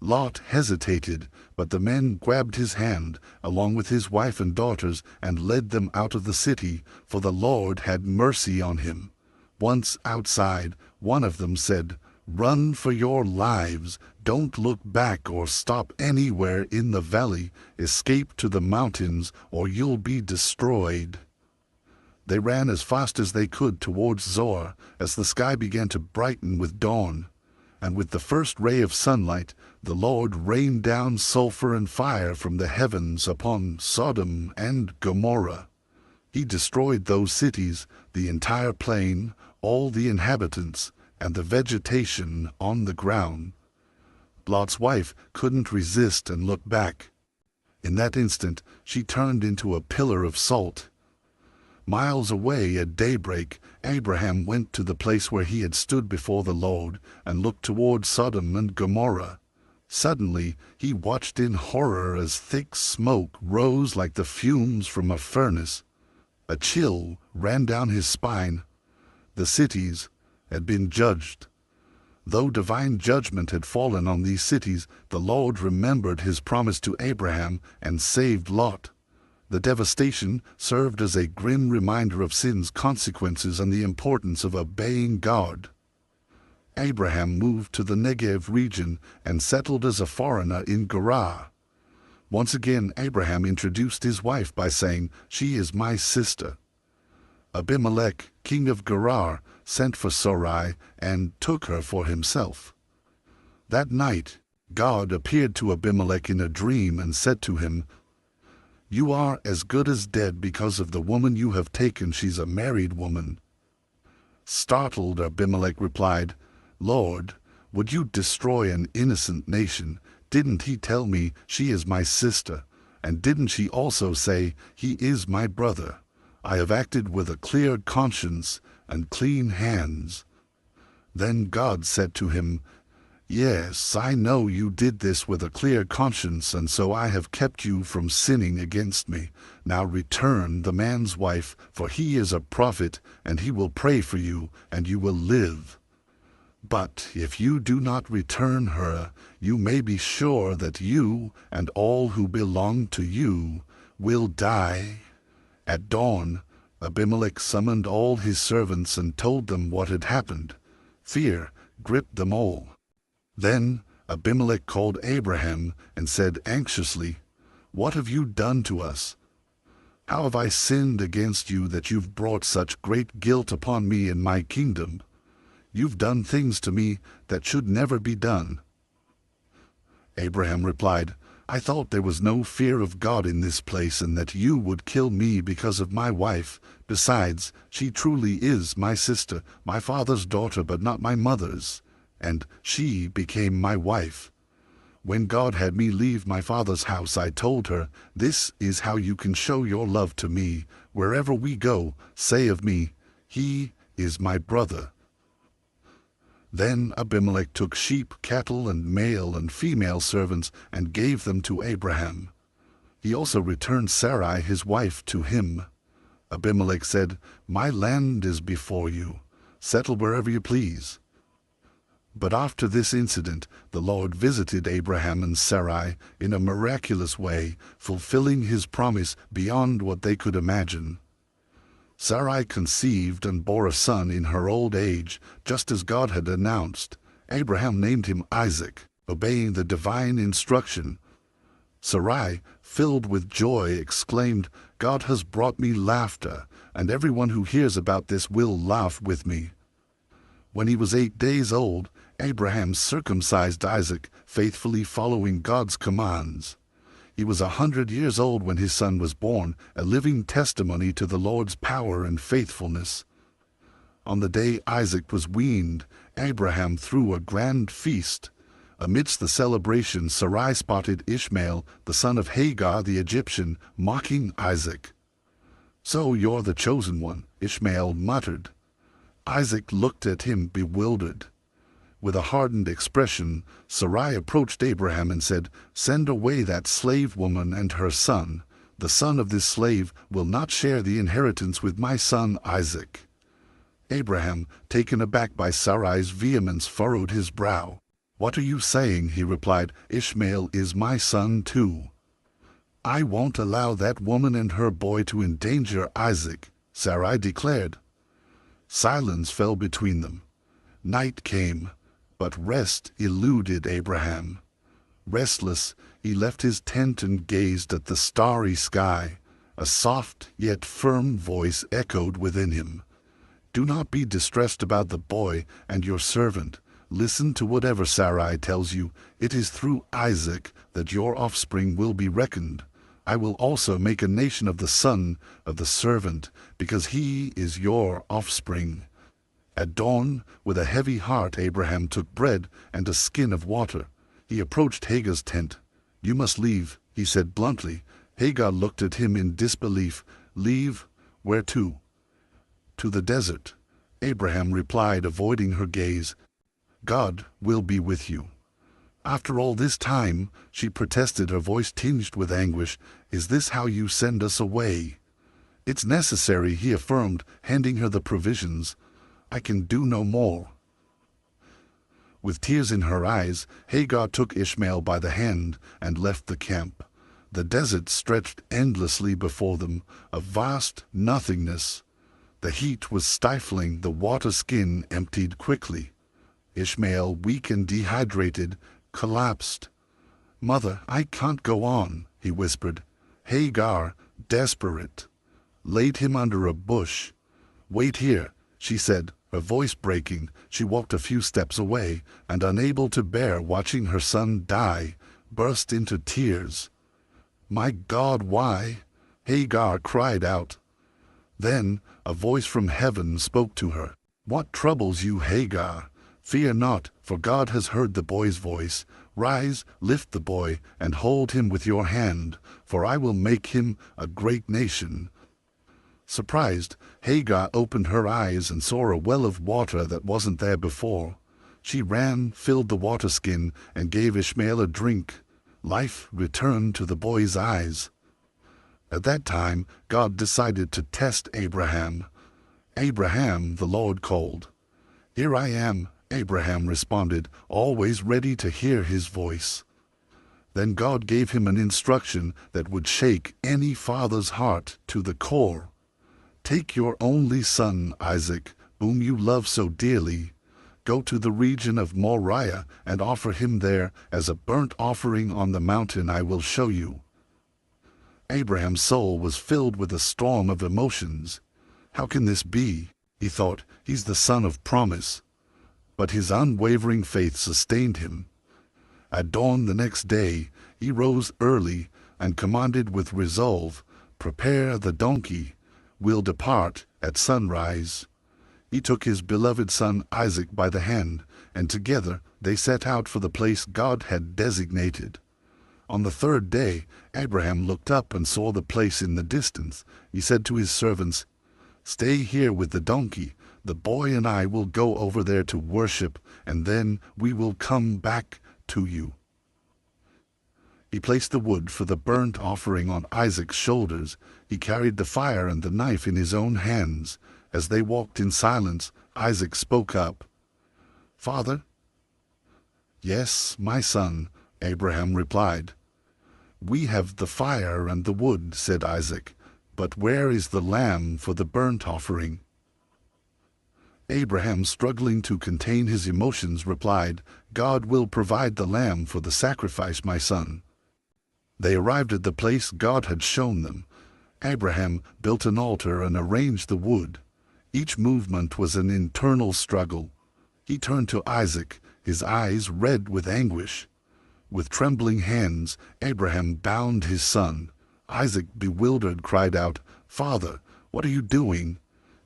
Lot hesitated, but the men grabbed his hand, along with his wife and daughters, and led them out of the city, for the Lord had mercy on him. Once outside, one of them said, "Run for your lives. Don't look back or stop anywhere in the valley. Escape to the mountains, or you'll be destroyed." They ran as fast as they could towards Zoar, as the sky began to brighten with dawn. And with the first ray of sunlight, the Lord rained down sulfur and fire from the heavens upon Sodom and Gomorrah. He destroyed those cities, the entire plain, all the inhabitants, and the vegetation on the ground. Lot's wife couldn't resist and looked back. In that instant, she turned into a pillar of salt. Miles away at daybreak, Abraham went to the place where he had stood before the Lord and looked toward Sodom and Gomorrah. Suddenly, he watched in horror as thick smoke rose like the fumes from a furnace. A chill ran down his spine. The cities had been judged. Though divine judgment had fallen on these cities, the Lord remembered his promise to Abraham and saved Lot. The devastation served as a grim reminder of sin's consequences and the importance of obeying God. Abraham moved to the Negev region and settled as a foreigner in Gerar. Once again, Abraham introduced his wife by saying, "She is my sister." Abimelech, king of Gerar, sent for Sarai and took her for himself. That night, God appeared to Abimelech in a dream and said to him, "You are as good as dead because of the woman you have taken. She's a married woman." Startled, Abimelech replied, "Lord, would you destroy an innocent nation? Didn't he tell me she is my sister? And didn't she also say, he is my brother? I have acted with a clear conscience and clean hands." Then God said to him, "Yes, I know you did this with a clear conscience, and so I have kept you from sinning against me. Now return the man's wife, for he is a prophet, and he will pray for you, and you will live. But if you do not return her, you may be sure that you and all who belong to you will die." At dawn, Abimelech summoned all his servants and told them what had happened. Fear gripped them all. Then Abimelech called Abraham and said anxiously, "What have you done to us? How have I sinned against you that you've brought such great guilt upon me and my kingdom? You've done things to me that should never be done." Abraham replied, I thought there was no fear of God in this place and that you would kill me because of my wife. Besides, she truly is my sister, my father's daughter but not my mother's, and she became my wife. When God had me leave my father's house, I told her, this is how you can show your love to me. Wherever we go, say of me, he is my brother. Then Abimelech took sheep, cattle, and male and female servants, and gave them to Abraham. He also returned Sarai his wife to him. Abimelech said, my land is before you. Settle wherever you please. But after this incident, the Lord visited Abraham and Sarai in a miraculous way, fulfilling his promise beyond what they could imagine. Sarai conceived and bore a son in her old age, just as God had announced. Abraham named him Isaac, obeying the divine instruction. Sarai, filled with joy, exclaimed, God has brought me laughter, and everyone who hears about this will laugh with me. When he was 8 days old, Abraham circumcised Isaac, faithfully following God's commands. He was 100 years old when his son was born, a living testimony to the Lord's power and faithfulness. On the day Isaac was weaned, Abraham threw a grand feast. Amidst the celebration, Sarai spotted Ishmael, the son of Hagar the Egyptian, mocking Isaac. So you're the chosen one, Ishmael muttered. Isaac looked at him bewildered. With a hardened expression, Sarai approached Abraham and said, send away that slave woman and her son. The son of this slave will not share the inheritance with my son Isaac. Abraham, taken aback by Sarai's vehemence, furrowed his brow. What are you saying? He replied. Ishmael is my son too. I won't allow that woman and her boy to endanger Isaac, Sarai declared. Silence fell between them. Night came, but rest eluded Abraham. Restless, he left his tent and gazed at the starry sky. A soft yet firm voice echoed within him. Do not be distressed about the boy and your servant. Listen to whatever Sarai tells you. It is through Isaac that your offspring will be reckoned. I will also make a nation of the son of the servant, because he is your offspring. At dawn, with a heavy heart, Abraham took bread and a skin of water. He approached Hagar's tent. You must leave, he said bluntly. Hagar looked at him in disbelief. Leave? Where to? To the desert. Abraham replied, avoiding her gaze. God will be with you. After all this time, she protested, her voice tinged with anguish. Is this how you send us away? It's necessary, he affirmed, handing her the provisions. I can do no more. With tears in her eyes, Hagar took Ishmael by the hand and left the camp. The desert stretched endlessly before them, a vast nothingness. The heat was stifling, the water skin emptied quickly. Ishmael, weak and dehydrated, collapsed. Mother, I can't go on, he whispered. Hagar, desperate, laid him under a bush. Wait here, she said, her voice breaking. She walked a few steps away, and unable to bear watching her son die, burst into tears. My God, why? Hagar cried out. Then a voice from heaven spoke to her. What troubles you, Hagar? Fear not, for God has heard the boy's voice. Rise, lift the boy, and hold him with your hand, for I will make him a great nation. Surprised, Hagar opened her eyes and saw a well of water that wasn't there before. She ran, filled the water skin, and gave Ishmael a drink. Life returned to the boy's eyes. At that time, God decided to test Abraham. Abraham, the Lord called. Here I am, Abraham responded, always ready to hear his voice. Then God gave him an instruction that would shake any father's heart to the core. Take your only son, Isaac, whom you love so dearly. Go to the region of Moriah and offer him there as a burnt offering on the mountain I will show you. Abraham's soul was filled with a storm of emotions. How can this be? He thought. He's the son of promise. But his unwavering faith sustained him. At dawn the next day, He rose early and commanded with resolve, "Prepare the donkey. We'll depart at sunrise." He took his beloved son Isaac by the hand, and together they set out for the place God had designated. On the third day, Abraham looked up and saw the place in the distance. He said to his servants, "Stay here with the donkey. The boy and I will go over there to worship, and then we will come back to you." He placed the wood for the burnt offering on Isaac's shoulders. He carried the fire and the knife in his own hands. As they walked in silence, Isaac spoke up. "Father?" "Yes, my son," Abraham replied. "We have the fire and the wood," said Isaac, "but where is the lamb for the burnt offering?" Abraham, struggling to contain his emotions, replied, "God will provide the lamb for the sacrifice, my son." They arrived at the place God had shown them. Abraham built an altar and arranged the wood. Each movement was an internal struggle. He turned to Isaac, his eyes red with anguish. With trembling hands, Abraham bound his son. Isaac, bewildered, cried out, "Father, what are you doing?"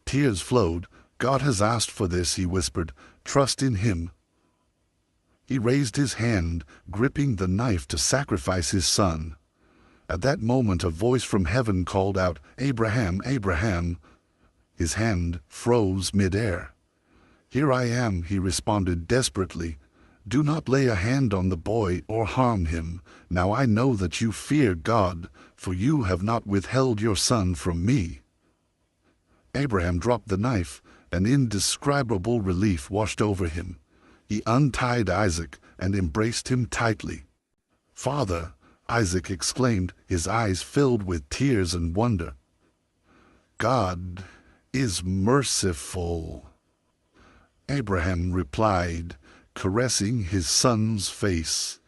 Tears flowed. "God has asked for this," he whispered. "Trust in him." He raised his hand, gripping the knife to sacrifice his son. At that moment a voice from heaven called out, "Abraham, Abraham!" His hand froze mid-air. "Here I am," he responded desperately. "Do not lay a hand on the boy or harm him. Now I know that you fear God, for you have not withheld your son from me." Abraham dropped the knife. An indescribable relief washed over him. He untied Isaac and embraced him tightly. "Father," Isaac exclaimed, his eyes filled with tears and wonder. "God is merciful," Abraham replied, caressing his son's face.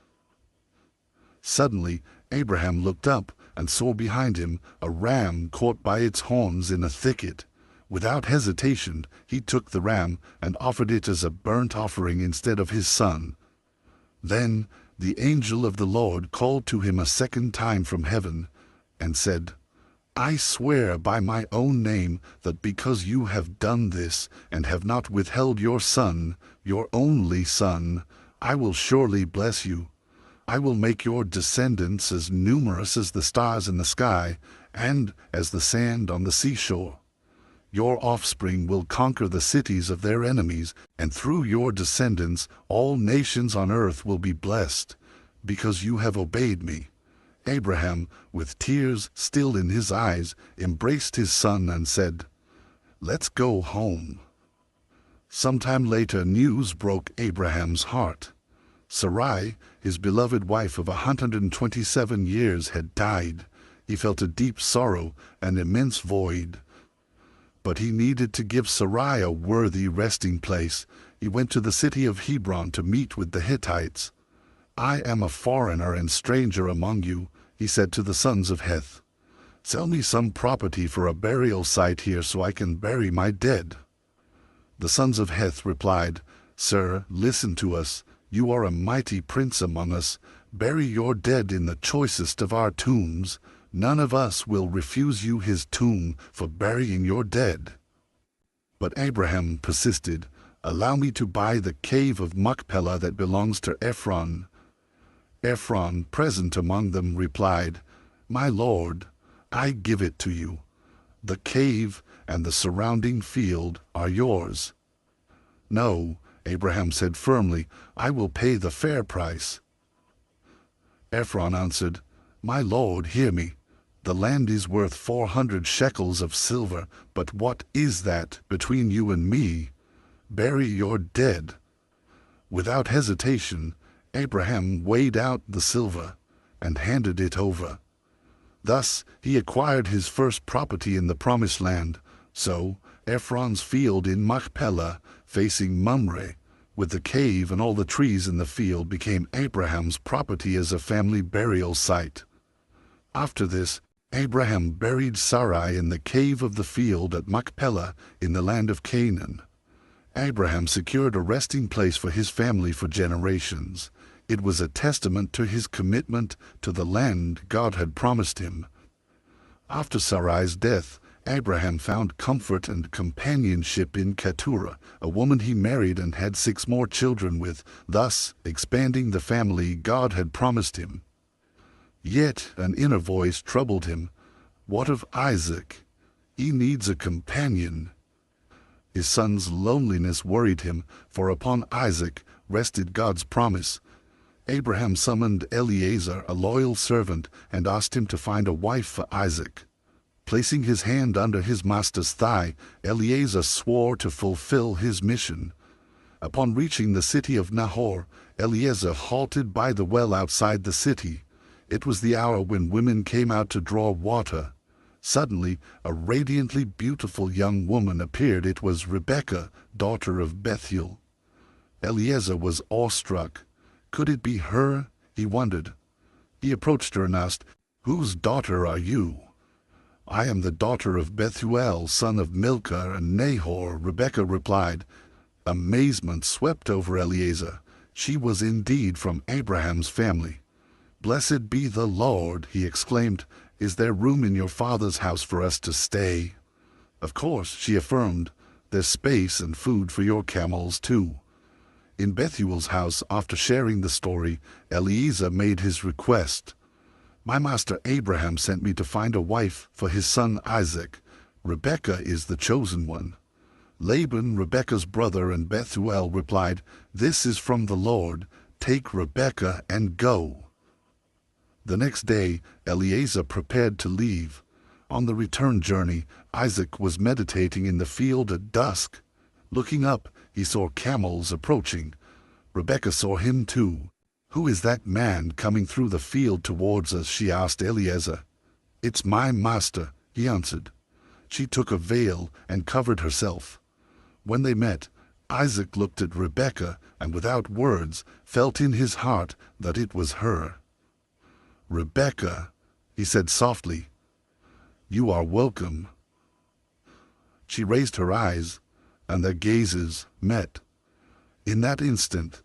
Suddenly, Abraham looked up and saw behind him a ram caught by its horns in a thicket. Without hesitation, he took the ram and offered it as a burnt offering instead of his son. Then the angel of the Lord called to him a second time from heaven and said, "I swear by my own name that because you have done this and have not withheld your son, your only son, I will surely bless you. I will make your descendants as numerous as the stars in the sky and as the sand on the seashore. Your offspring will conquer the cities of their enemies, and through your descendants all nations on earth will be blessed, because you have obeyed me." Abraham, with tears still in his eyes, embraced his son and said, "Let's go home." Sometime later news broke Abraham's heart. Sarai, his beloved wife of 127 years, had died. He felt a deep sorrow, an immense void. But he needed to give Sarai a worthy resting place. He went to the city of Hebron to meet with the Hittites. "I am a foreigner and stranger among you," he said to the sons of Heth. "Sell me some property for a burial site here so I can bury my dead." The sons of Heth replied, "Sir, listen to us. You are a mighty prince among us. Bury your dead in the choicest of our tombs. None of us will refuse you his tomb for burying your dead." But Abraham persisted, "Allow me to buy the cave of Machpelah that belongs to Ephron." Ephron, present among them, replied, "My lord, I give it to you. The cave and the surrounding field are yours." "No," Abraham said firmly, "I will pay the fair price." Ephron answered, "My lord, hear me. The land is worth 400 shekels of silver, but what is that between you and me? Bury your dead." Without hesitation, Abraham weighed out the silver and handed it over. Thus he acquired his first property in the Promised Land. So Ephron's field in Machpelah, facing Mamre, with the cave and all the trees in the field, became Abraham's property as a family burial site. After this, Abraham buried Sarai in the cave of the field at Machpelah in the land of Canaan. Abraham secured a resting place for his family for generations. It was a testament to his commitment to the land God had promised him. After Sarai's death, Abraham found comfort and companionship in Keturah, a woman he married and had 6 more children with, thus expanding the family God had promised him. Yet an inner voice troubled him. What of Isaac? He needs a companion. His son's loneliness worried him, for upon Isaac rested God's promise. Abraham summoned Eliezer, a loyal servant, and asked him to find a wife for Isaac. Placing his hand under his master's thigh, Eliezer swore to fulfill his mission. Upon reaching the city of Nahor, Eliezer halted by the well outside the city. It was the hour when women came out to draw water. Suddenly, a radiantly beautiful young woman appeared. It was Rebekah, daughter of Bethuel. Eliezer was awestruck. Could it be her? He wondered. He approached her and asked, "Whose daughter are you?" "I am the daughter of Bethuel, son of Milcah and Nahor," Rebekah replied. Amazement swept over Eliezer. She was indeed from Abraham's family. "Blessed be the Lord," he exclaimed. "Is there room in your father's house for us to stay?" "Of course," she affirmed. "There's space and food for your camels, too." In Bethuel's house, after sharing the story, Eliezer made his request. "My master Abraham sent me to find a wife for his son Isaac. Rebekah is the chosen one." Laban, Rebekah's brother, and Bethuel replied, "This is from the Lord. Take Rebekah and go." The next day, Eliezer prepared to leave. On the return journey, Isaac was meditating in the field at dusk. Looking up, he saw camels approaching. Rebekah saw him too. "Who is that man coming through the field towards us?" she asked Eliezer. "It's my master," he answered. She took a veil and covered herself. When they met, Isaac looked at Rebekah and without words felt in his heart that it was her. "Rebekah," he said softly, "you are welcome." She raised her eyes, and their gazes met. In that instant,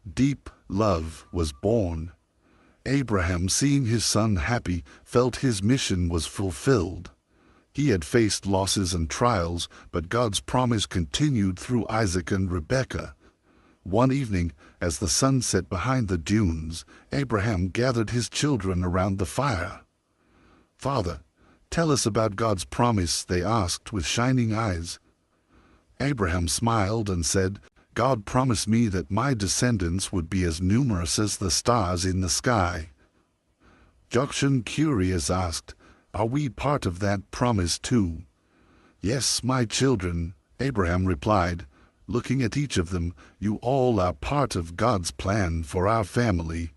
deep love was born. Abraham, seeing his son happy, felt his mission was fulfilled. He had faced losses and trials, but God's promise continued through Isaac and Rebekah. One evening, as the sun set behind the dunes, Abraham gathered his children around the fire. "Father, tell us about God's promise," they asked with shining eyes. Abraham smiled and said, "God promised me that my descendants would be as numerous as the stars in the sky." Jokshan, curious, asked, "Are we part of that promise too?" "Yes, my children," Abraham replied, looking at each of them. "You all are part of God's plan for our family."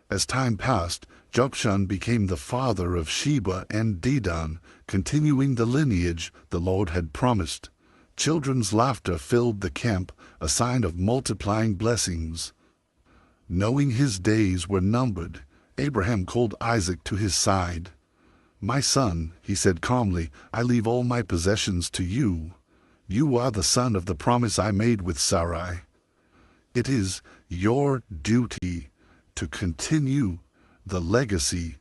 As time passed, Jokshan became the father of Sheba and Dedan, continuing the lineage the Lord had promised. Children's laughter filled the camp, a sign of multiplying blessings. Knowing his days were numbered, Abraham called Isaac to his side. "My son," he said calmly, "I leave all my possessions to you. You are the son of the promise I made with Sarai. It is your duty to continue the legacy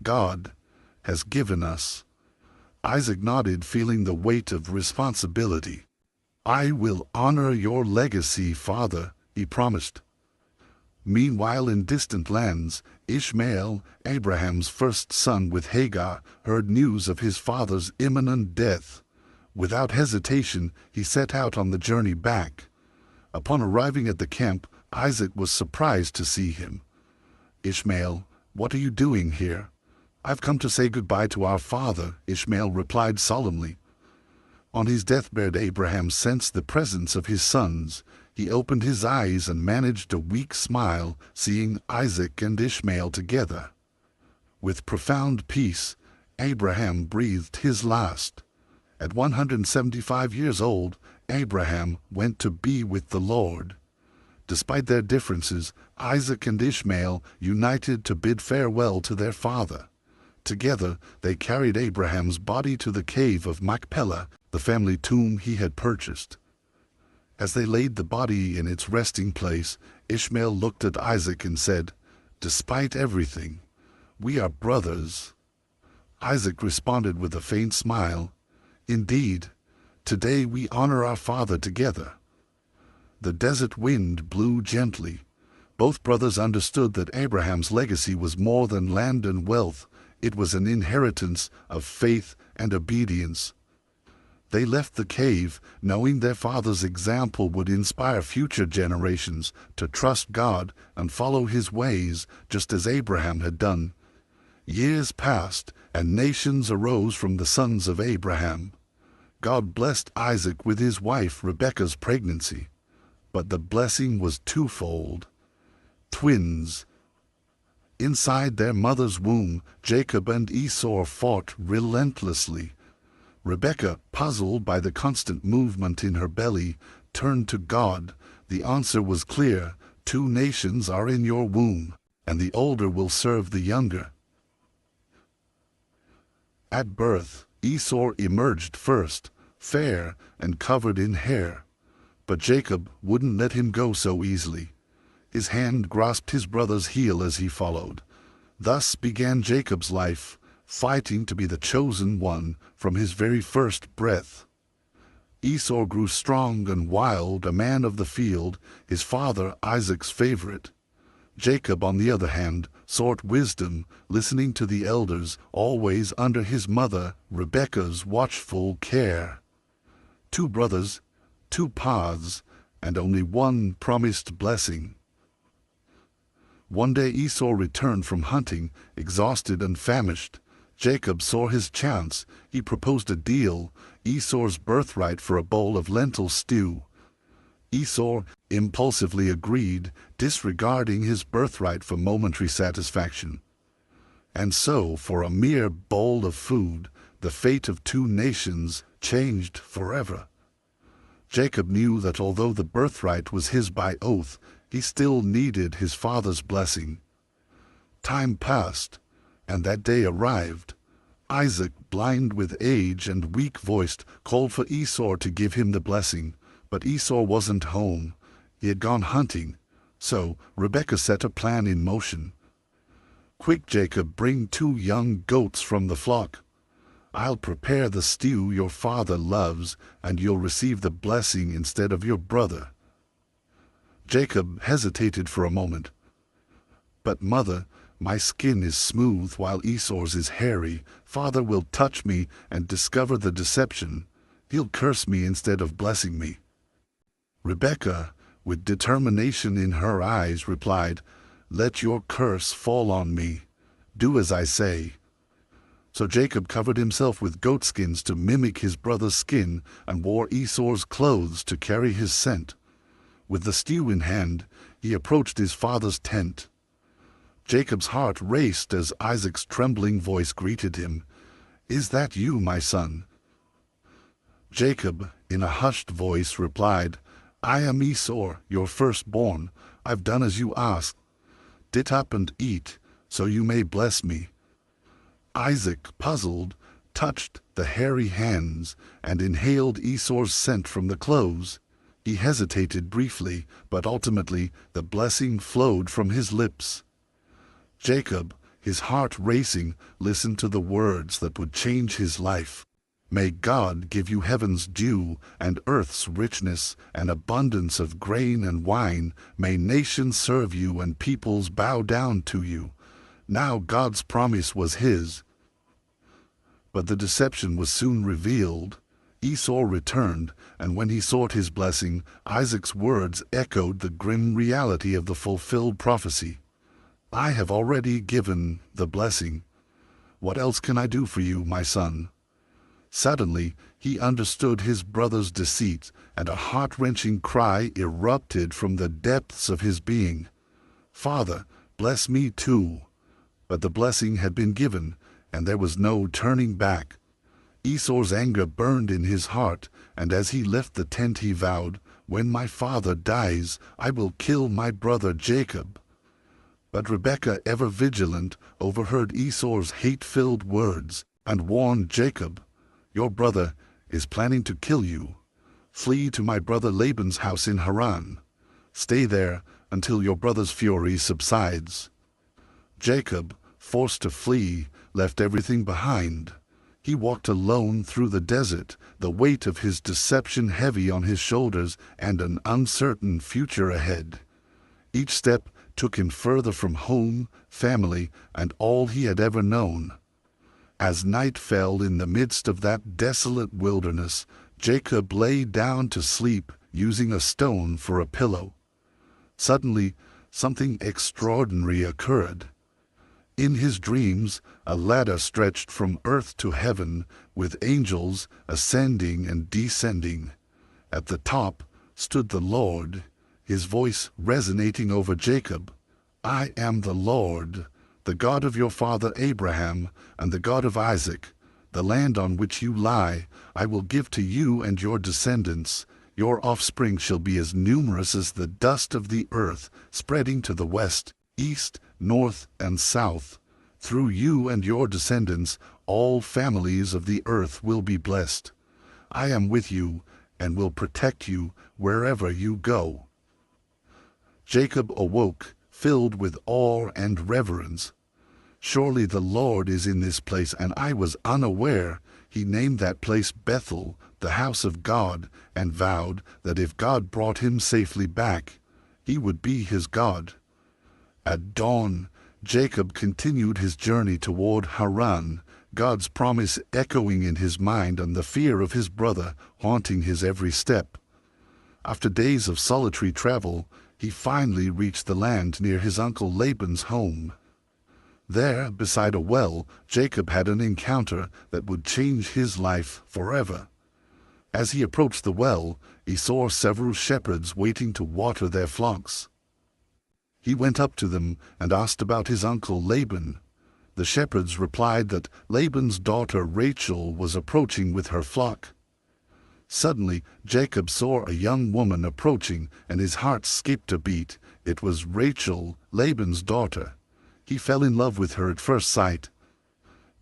God has given us." Isaac nodded, feeling the weight of responsibility. "I will honor your legacy, father," he promised. Meanwhile, in distant lands, Ishmael, Abraham's first son with Hagar, heard news of his father's imminent death. Without hesitation, he set out on the journey back. Upon arriving at the camp, Isaac was surprised to see him. "Ishmael, what are you doing here?" "I've come to say goodbye to our father," Ishmael replied solemnly. On his deathbed, Abraham sensed the presence of his sons. He opened his eyes and managed a weak smile, seeing Isaac and Ishmael together. With profound peace, Abraham breathed his last. At 175 years old, Abraham went to be with the Lord. Despite their differences, Isaac and Ishmael united to bid farewell to their father. Together, they carried Abraham's body to the cave of Machpelah, the family tomb he had purchased. As they laid the body in its resting place, Ishmael looked at Isaac and said, "Despite everything, we are brothers." Isaac responded with a faint smile, "Indeed, today we honor our father together." The desert wind blew gently. Both brothers understood that Abraham's legacy was more than land and wealth. It was an inheritance of faith and obedience. They left the cave, knowing their father's example would inspire future generations to trust God and follow His ways, just as Abraham had done. Years passed, and nations arose from the sons of Abraham. God blessed Isaac with his wife Rebekah's pregnancy. But the blessing was twofold. Twins. Inside their mother's womb, Jacob and Esau fought relentlessly. Rebekah, puzzled by the constant movement in her belly, turned to God. The answer was clear: 2 nations are in your womb, and the older will serve the younger. At birth, Esau emerged first, fair and covered in hair. But Jacob wouldn't let him go so easily. His hand grasped his brother's heel as he followed. Thus began Jacob's life, fighting to be the chosen one from his very first breath. Esau grew strong and wild, a man of the field, his father Isaac's favorite. Jacob, on the other hand, sought wisdom, listening to the elders, always under his mother Rebekah's watchful care. 2 brothers, 2 paths, and only one promised blessing. One day Esau returned from hunting, exhausted and famished. Jacob saw his chance. He proposed a deal: Esau's birthright for a bowl of lentil stew. Esau impulsively agreed, disregarding his birthright for momentary satisfaction. And so, for a mere bowl of food, the fate of 2 nations changed forever. Jacob knew that although the birthright was his by oath, he still needed his father's blessing. Time passed, and that day arrived. Isaac, blind with age and weak-voiced, called for Esau to give him the blessing. But Esau wasn't home. He had gone hunting. So Rebekah set a plan in motion. "Quick, Jacob, bring 2 young goats from the flock. I'll prepare the stew your father loves, and you'll receive the blessing instead of your brother." Jacob hesitated for a moment. "But mother, my skin is smooth while Esau's is hairy. Father will touch me and discover the deception. He'll curse me instead of blessing me." Rebekah, with determination in her eyes, replied, "Let your curse fall on me. Do as I say." So Jacob covered himself with goatskins to mimic his brother's skin, and wore Esau's clothes to carry his scent. With the stew in hand, he approached his father's tent. Jacob's heart raced as Isaac's trembling voice greeted him. "Is that you, my son?" Jacob, in a hushed voice, replied, "I am Esau, your firstborn. I've done as you asked. Get up and eat, so you may bless me." Isaac, puzzled, touched the hairy hands and inhaled Esau's scent from the clothes. He hesitated briefly, but ultimately the blessing flowed from his lips. Jacob, his heart racing, listened to the words that would change his life. "May God give you heaven's dew and earth's richness, an abundance of grain and wine. May nations serve you and peoples bow down to you." Now God's promise was his. But the deception was soon revealed. Esau returned, and when he sought his blessing, Isaac's words echoed the grim reality of the fulfilled prophecy. "I have already given the blessing. What else can I do for you, my son?" Suddenly, he understood his brother's deceit, and a heart-wrenching cry erupted from the depths of his being. "Father, bless me too." But the blessing had been given, and there was no turning back. Esau's anger burned in his heart, and as he left the tent he vowed, "When my father dies, I will kill my brother Jacob." But Rebekah, ever vigilant, overheard Esau's hate-filled words and warned Jacob, "Your brother is planning to kill you. Flee to my brother Laban's house in Haran. Stay there until your brother's fury subsides." Jacob, forced to flee, left everything behind. He walked alone through the desert, the weight of his deception heavy on his shoulders and an uncertain future ahead. Each step took him further from home, family, and all he had ever known. As night fell in the midst of that desolate wilderness, Jacob lay down to sleep, using a stone for a pillow. Suddenly, something extraordinary occurred. In his dreams, a ladder stretched from earth to heaven, with angels ascending and descending. At the top stood the Lord, his voice resonating over Jacob. "I am the Lord, the God of your father Abraham and the God of Isaac. The land on which you lie I will give to you and your descendants. Your offspring shall be as numerous as the dust of the earth, spreading to the west, east, north, and south. Through you and your descendants all families of the earth will be blessed. I am with you and will protect you wherever you go." Jacob awoke, filled with awe and reverence. "Surely the Lord is in this place, and I was unaware." He named that place Bethel, the house of God, and vowed that if God brought him safely back, he would be his God. At dawn, Jacob continued his journey toward Haran, God's promise echoing in his mind and the fear of his brother haunting his every step. After days of solitary travel, he finally reached the land near his uncle Laban's home. There, beside a well, Jacob had an encounter that would change his life forever. As he approached the well, he saw several shepherds waiting to water their flocks. He went up to them and asked about his uncle Laban. The shepherds replied that Laban's daughter Rachel was approaching with her flock. Suddenly, Jacob saw a young woman approaching, and his heart skipped a beat. It was Rachel, Laban's daughter. He fell in love with her at first sight.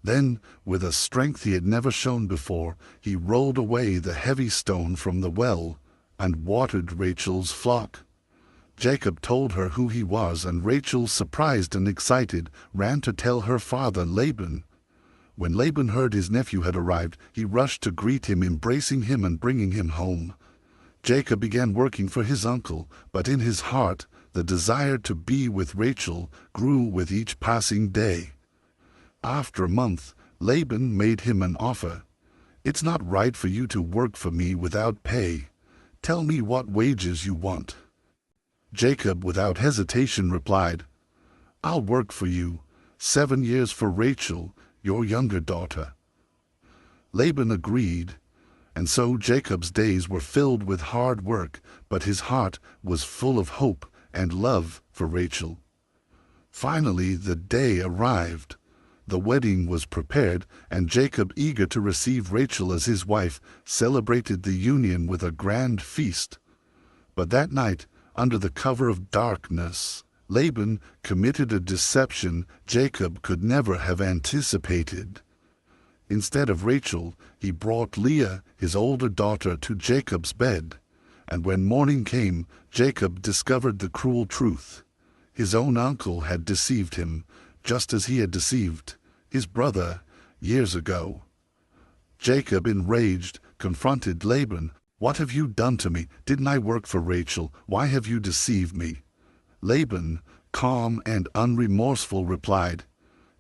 Then, with a strength he had never shown before, he rolled away the heavy stone from the well and watered Rachel's flock. Jacob told her who he was, and Rachel, surprised and excited, ran to tell her father Laban. When Laban heard his nephew had arrived, he rushed to greet him, embracing him and bringing him home. Jacob began working for his uncle, but in his heart the desire to be with Rachel grew with each passing day. After a month, Laban made him an offer. "It's not right for you to work for me without pay. Tell me what wages you want." Jacob, without hesitation, replied, "I'll work for you 7 years for Rachel, your younger daughter." Laban agreed, and so Jacob's days were filled with hard work, but his heart was full of hope and love for Rachel. Finally, the day arrived. The wedding was prepared, and Jacob, eager to receive Rachel as his wife, celebrated the union with a grand feast. But that night, under the cover of darkness, Laban committed a deception Jacob could never have anticipated. Instead of Rachel, he brought Leah, his older daughter, to Jacob's bed. And when morning came, Jacob discovered the cruel truth. His own uncle had deceived him, just as he had deceived his brother years ago. Jacob, enraged, confronted Laban. "What have you done to me? Didn't I work for Rachel? Why have you deceived me?" Laban, calm and unremorseful, replied,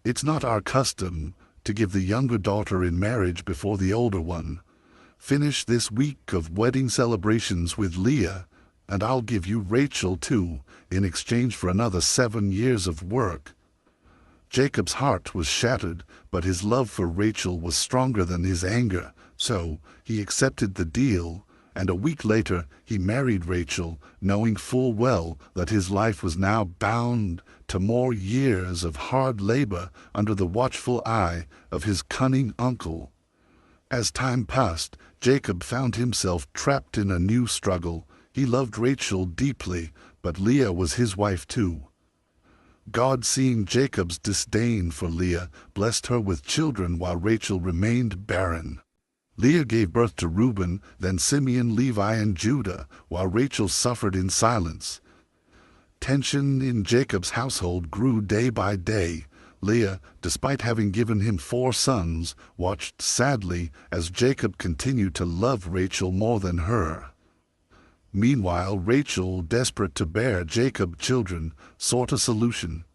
"It's not our custom to give the younger daughter in marriage before the older one. Finish this week of wedding celebrations with Leah, and I'll give you Rachel too, in exchange for another 7 years of work." Jacob's heart was shattered, but his love for Rachel was stronger than his anger, so he accepted the deal, and a week later he married Rachel, knowing full well that his life was now bound to more years of hard labor under the watchful eye of his cunning uncle. As time passed, Jacob found himself trapped in a new struggle. He loved Rachel deeply, but Leah was his wife too. God, seeing Jacob's disdain for Leah, blessed her with children while Rachel remained barren. Leah gave birth to Reuben, then Simeon, Levi, and Judah, while Rachel suffered in silence. Tension in Jacob's household grew day by day. Leah, despite having given him 4 sons, watched sadly as Jacob continued to love Rachel more than her. Meanwhile, Rachel, desperate to bear Jacob's children, sought a solution.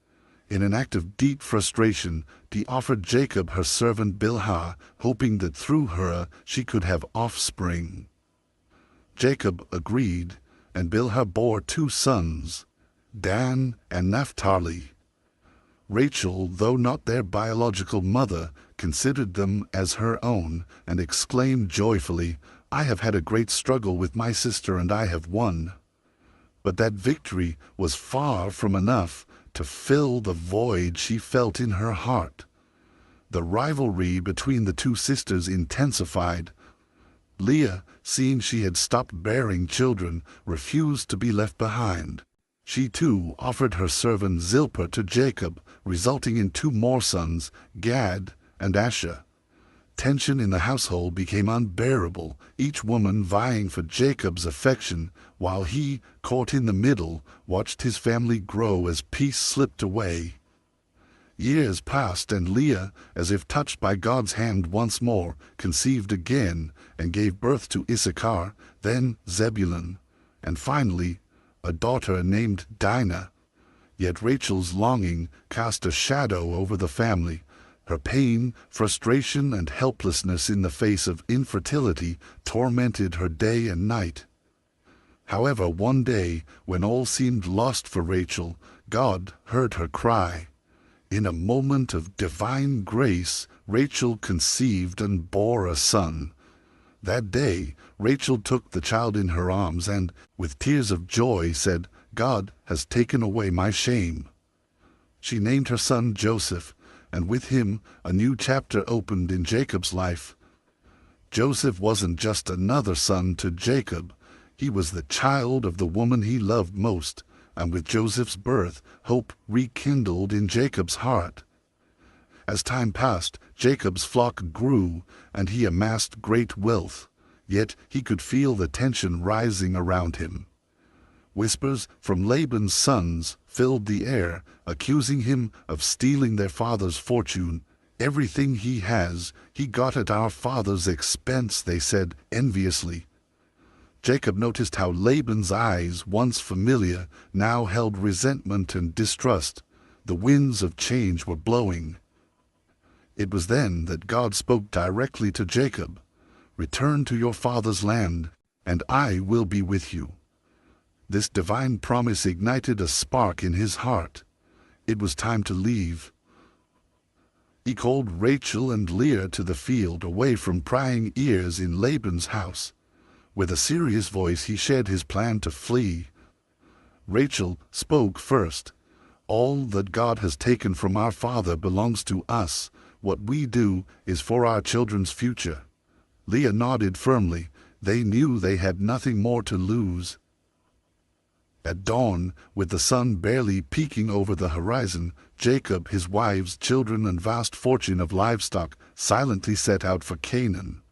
In an act of deep frustration, she offered Jacob her servant Bilhah, hoping that through her she could have offspring. Jacob agreed, and Bilhah bore 2 sons, Dan and Naphtali. Rachel, though not their biological mother, considered them as her own, and exclaimed joyfully, "I have had a great struggle with my sister, and I have won." But that victory was far from enough to fill the void she felt in her heart. The rivalry between the 2 sisters intensified. Leah, seeing she had stopped bearing children, refused to be left behind. She too offered her servant Zilpah to Jacob, resulting in 2 more sons, Gad and Asher. Tension in the household became unbearable, each woman vying for Jacob's affection, while he, caught in the middle, watched his family grow as peace slipped away. Years passed, and Leah, as if touched by God's hand once more, conceived again and gave birth to Issachar, then Zebulun, and finally a daughter named Dinah. Yet Rachel's longing cast a shadow over the family. Her pain, frustration, and helplessness in the face of infertility tormented her day and night. However, one day, when all seemed lost for Rachel, God heard her cry. In a moment of divine grace, Rachel conceived and bore a son. That day, Rachel took the child in her arms and, with tears of joy, said, "God has taken away my shame." She named her son Joseph, and with him a new chapter opened in Jacob's life. Joseph wasn't just another son to Jacob. He was the child of the woman he loved most, and with Joseph's birth, hope rekindled in Jacob's heart. As time passed, Jacob's flock grew, and he amassed great wealth, yet he could feel the tension rising around him. Whispers from Laban's sons filled the air, accusing him of stealing their father's fortune. "Everything he has, he got at our father's expense," they said enviously. Jacob noticed how Laban's eyes, once familiar, now held resentment and distrust. The winds of change were blowing. It was then that God spoke directly to Jacob. "Return to your father's land, and I will be with you." This divine promise ignited a spark in his heart. It was time to leave. He called Rachel and Leah to the field, away from prying ears in Laban's house. With a serious voice he shared his plan to flee. Rachel spoke first. "All that God has taken from our father belongs to us. What we do is for our children's future." Leah nodded firmly. They knew they had nothing more to lose. At dawn, with the sun barely peeking over the horizon, Jacob, his wives, children, and vast fortune of livestock silently set out for Canaan.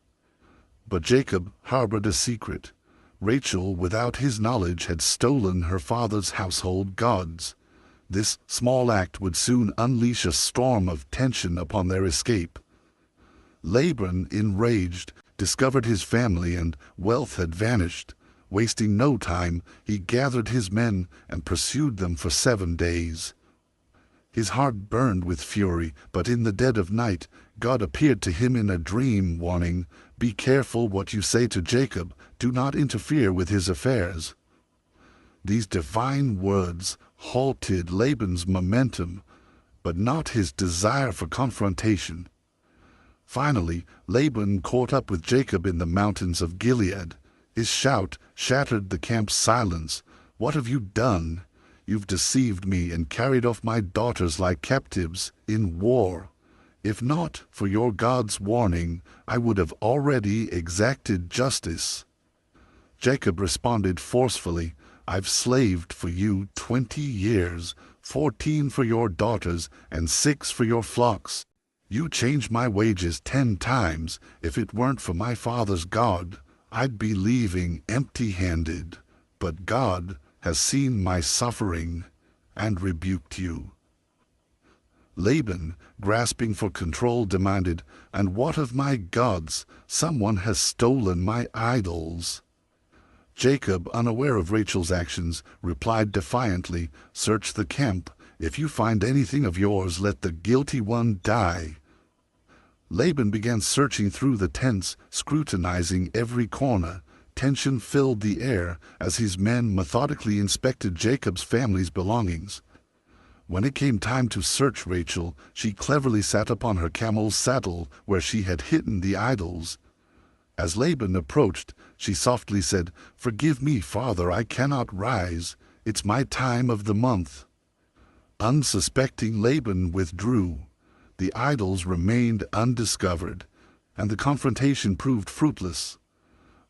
But Jacob harbored a secret. Rachel, without his knowledge, had stolen her father's household gods. This small act would soon unleash a storm of tension upon their escape. Laban, enraged, discovered his family and wealth had vanished. Wasting no time, he gathered his men and pursued them for 7 days. His heart burned with fury, but in the dead of night, God appeared to him in a dream, warning, "Be careful what you say to Jacob. Do not interfere with his affairs." These divine words halted Laban's momentum, but not his desire for confrontation. Finally, Laban caught up with Jacob in the mountains of Gilead. His shout shattered the camp's silence. "What have you done? You've deceived me and carried off my daughters like captives in war. If not for your God's warning, I would have already exacted justice." Jacob responded forcefully, "I've slaved for you 20 years, 14 for your daughters and 6 for your flocks. You changed my wages 10 times. If it weren't for my father's God, I'd be leaving empty-handed. But God has seen my suffering and rebuked you." Laban, grasping for control, demanded, "And what of my gods? Someone has stolen my idols." Jacob, unaware of Rachel's actions, replied defiantly, "Search the camp. If you find anything of yours, let the guilty one die." Laban began searching through the tents, scrutinizing every corner. Tension filled the air as his men methodically inspected Jacob's family's belongings. When it came time to search Rachel, she cleverly sat upon her camel's saddle where she had hidden the idols. As Laban approached, she softly said, "Forgive me, father, I cannot rise. It's my time of the month." Unsuspecting, Laban withdrew. The idols remained undiscovered, and the confrontation proved fruitless.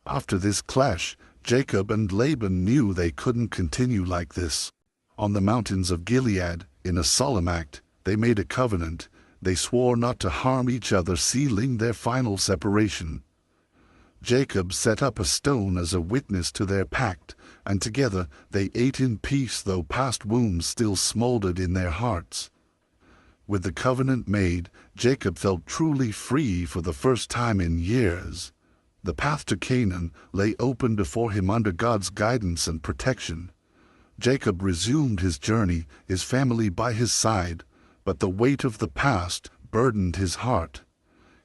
After this clash, Jacob and Laban knew they couldn't continue like this. On the mountains of Gilead, in a solemn act, they made a covenant. They swore not to harm each other, sealing their final separation. Jacob set up a stone as a witness to their pact, and together they ate in peace, though past wounds still smoldered in their hearts. With the covenant made, Jacob felt truly free for the first time in years. The path to Canaan lay open before him under God's guidance and protection. Jacob resumed his journey, his family by his side, but the weight of the past burdened his heart.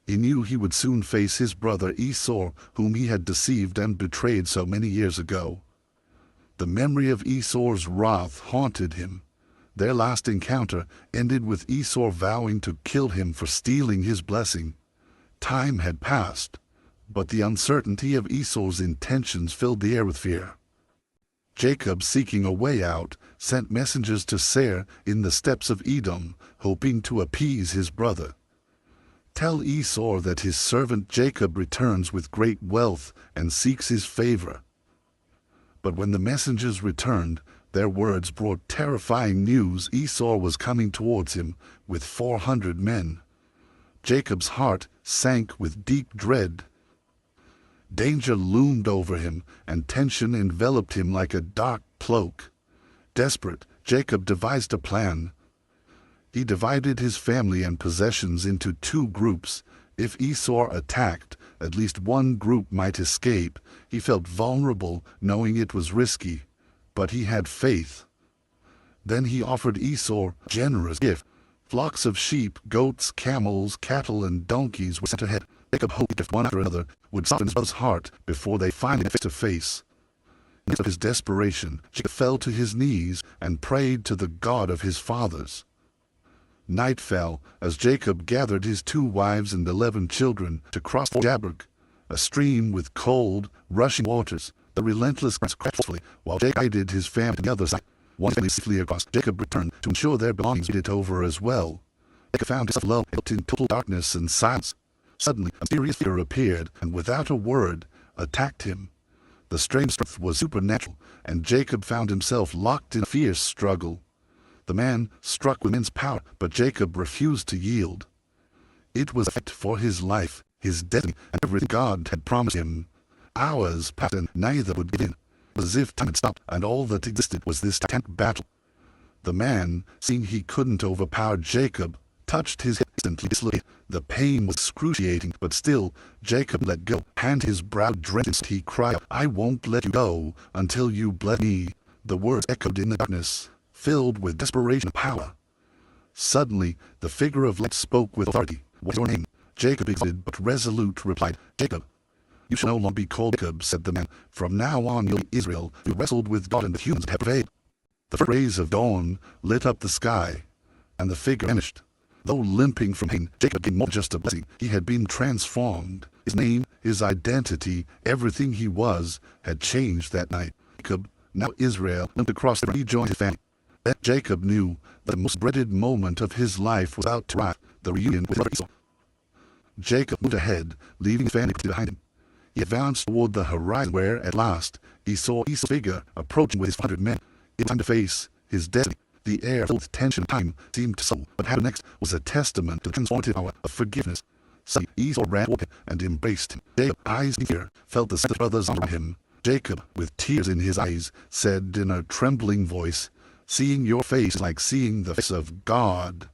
He knew he would soon face his brother Esau, whom he had deceived and betrayed so many years ago. The memory of Esau's wrath haunted him. Their last encounter ended with Esau vowing to kill him for stealing his blessing. Time had passed, but the uncertainty of Esau's intentions filled the air with fear. Jacob, seeking a way out, sent messengers to Seir in the steppes of Edom, hoping to appease his brother. "Tell Esau that his servant Jacob returns with great wealth and seeks his favor." But when the messengers returned, their words brought terrifying news. Esau was coming towards him with 400 men. Jacob's heart sank with deep dread. Danger loomed over him, and tension enveloped him like a dark cloak. Desperate, Jacob devised a plan. He divided his family and possessions into 2 groups. If Esau attacked, at least one group might escape. He felt vulnerable, knowing it was risky, but he had faith. Then he offered Esau a generous gift. Flocks of sheep, goats, camels, cattle, and donkeys were sent ahead. Jacob hoped if one after another would soften his brother's heart before they finally met face to face. In the midst of his desperation, Jacob fell to his knees and prayed to the God of his fathers. Night fell as Jacob gathered his 2 wives and 11 children to cross Jabbok, a stream with cold, rushing waters. The relentless currents crashed forcefully while Jacob guided his family to the other side. Once family safely across, Jacob returned to ensure their belongings made it over as well. Jacob found himself alone, in total darkness and silence. Suddenly, a mysterious figure appeared and, without a word, attacked him. The strange strength was supernatural, and Jacob found himself locked in a fierce struggle. The man struck with immense power, but Jacob refused to yield. It was a fight for his life, his destiny, and everything God had promised him. Hours passed and neither would give in. It was as if time had stopped, and all that existed was this titanic battle. The man, seeing he couldn't overpower Jacob, touched his hip instantly dislocated. The pain was excruciating, but still, Jacob let go. Hand his brow drenched, he cried out, "I won't let you go until you bless me." The words echoed in the darkness, filled with desperation and power. Suddenly, the figure of light spoke with authority. "What is your name?" Jacob, excited but resolute, replied, "Jacob." "You shall no longer be called Jacob," said the man. "From now on you'll be Israel, who wrestled with God and with humans and have prevailed." The first rays of dawn lit up the sky, and the figure vanished. Though limping from pain, Jacob gained more than just a blessing. He had been transformed. His name, his identity, everything he was, had changed that night. Jacob, now Israel, limped across the river and rejoined his family. Then Jacob knew that the most dreaded moment of his life was about to arrive, the reunion with his brother Esau. Jacob moved ahead, leaving his family behind him. He advanced toward the horizon where, at last, he saw Esau's figure approaching with his 400 men. It was time to face his destiny. The air filled with tension. Time seemed to slow. What happened next was a testament to the transformative power of forgiveness. Suddenly, Esau ran toward him and embraced him. Jacob, eyes in fear, felt the sense of brothers around him. Jacob, with tears in his eyes, said in a trembling voice, "Seeing your face is like seeing the face of God."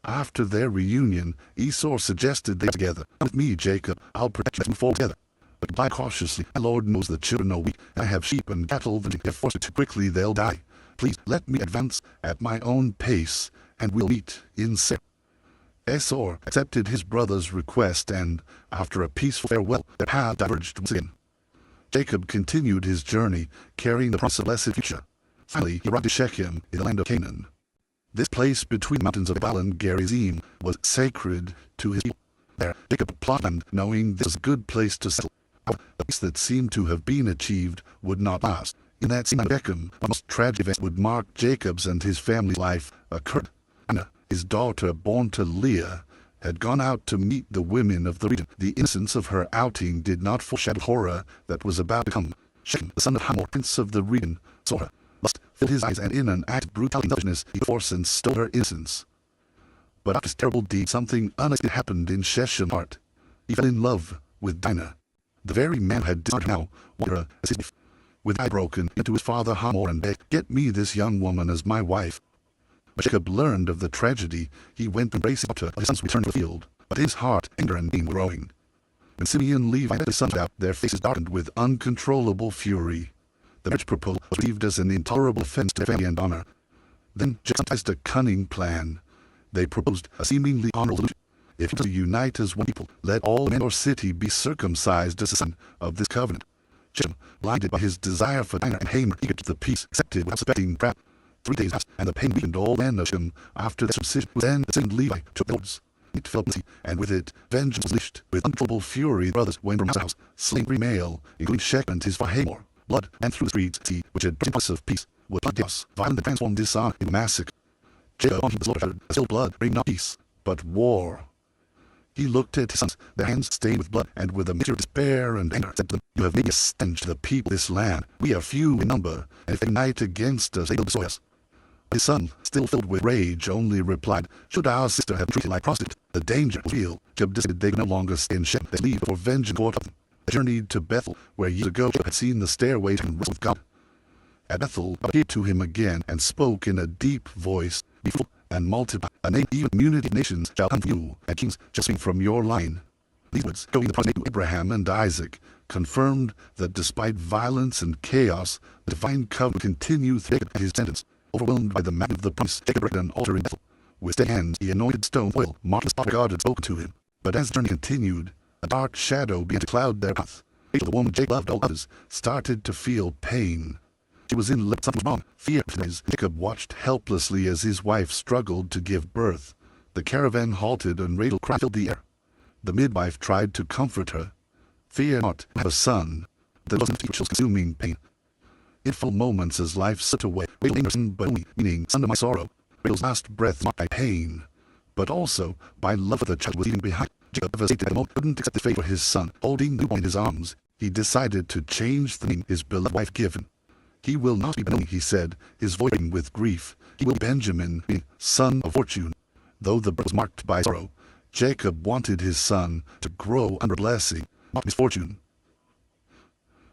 After their reunion, Esau suggested they together. "Come with me, Jacob. I'll protect you. Let's move forward together." But reply cautiously, "My Lord knows the children are weak. I have sheep and cattle that if they're forced too quickly, they'll die. Please let me advance at my own pace, and we'll meet in Seir." Esau accepted his brother's request, and after a peaceful farewell, their paths diverged once again. Jacob continued his journey, carrying the promise of a blessed future. Finally, he arrived at Shechem in the land of Canaan. This place between the mountains of Ebal and Gerizim was sacred to his people. There, Jacob plotted, knowing this was a good place to settle. However, the peace that seemed to have been achieved would not last. In that same Shechem, a most tragic event would mark Jacob's and his family's life occurred. Anna, his daughter born to Leah, had gone out to meet the women of the region. The innocence of her outing did not foreshadow horror that was about to come. Shechem, the son of Hamor, prince of the region, saw her. Lust filled his eyes, and in an act of brutality and selfishness, he forced and stole her innocence. But after this terrible deed, something unexpected happened in Shechem's heart. He fell in love with Dinah. The very man who had dishonored her now wanted her as his wife. With eye broken, he went to his father Hamor and begged, "Get me this young woman as my wife." When Jacob learned of the tragedy, he went to embrace his daughter of his son's return to the field. But his heart, anger, and pain were growing. When Simeon and Levi let his sons out, their faces darkened with uncontrollable fury. The marriage proposal was received as an intolerable offense to their family and honor. Then Jacob devised a cunning plan. They proposed a seemingly honorable solution. If you to unite as one people, let all men or city be circumcised as a sign of this covenant. Jacob, blinded by his desire for Dinah and Hamor, eager to the peace, accepted without suspecting trap. 3 days passed, and the pain weakened all men of Shechem. After the circumcision, then the son Levi took the oaths. It fell empty, and with it vengeance was unleashed. With uncontrollable fury, the brothers went from house to house, slaying every male, including Shechem and his father Hamor. Blood ran through the streets, which had been place of peace, was blood chaos, violent that transformed dishonor into massacre. Jacob on the slaughter shouted, "Still blood, bring not peace, but war." He looked at his sons, their hands stained with blood, and with a mixture of despair and anger said to them, "You have made a stench to the people of this land. We are few in number, and if they unite against us, they will destroy us." His son, still filled with rage, only replied, "Should our sister have been treated like prostitute, the danger was real." Jacob decided they could no longer stay in Shechem. They leave before vengeance caught up them. They journeyed to Bethel, where years ago Jacob had seen the stairway to wrestle with God. At Bethel, God appeared to him again and spoke in a deep voice, "Be fruitful and multiply. A name, even community of nations, shall come from you, and kings shall spring from your line." These words, going the promise made to Abraham and Isaac, confirmed that despite violence and chaos, the divine covenant continued through Jacob and his descendants. Overwhelmed by the magnitude of the promise, Jacob erected an altar in Bethel. With steady hands, he anointed stone oil, marking the spot where God had spoken to him. But as the journey continued, a dark shadow began to cloud their path. Rachel, the woman Jacob loved all others, started to feel pain. She was in love, something was wrong. Fear. Jacob watched helplessly as his wife struggled to give birth. The caravan halted and Rachel cry filled the air. The midwife tried to comfort her. "Fear not, I have a son." There was Rachel's consuming pain. In full moments as life slipped away, Rachel named her son Benoni, meaning son of my sorrow. Rachel's last breath marked by pain, but also by love for the child was leaving behind. Jacob, devastated at the moment, couldn't accept the fate for his son. Holding the newborn in his arms, he decided to change the name his beloved wife given. "He will not be Benoni," he said, his voice breaking with grief. "He will be Benjamin, meaning son of fortune." Though the birth was marked by sorrow, Jacob wanted his son to grow under blessing, not misfortune.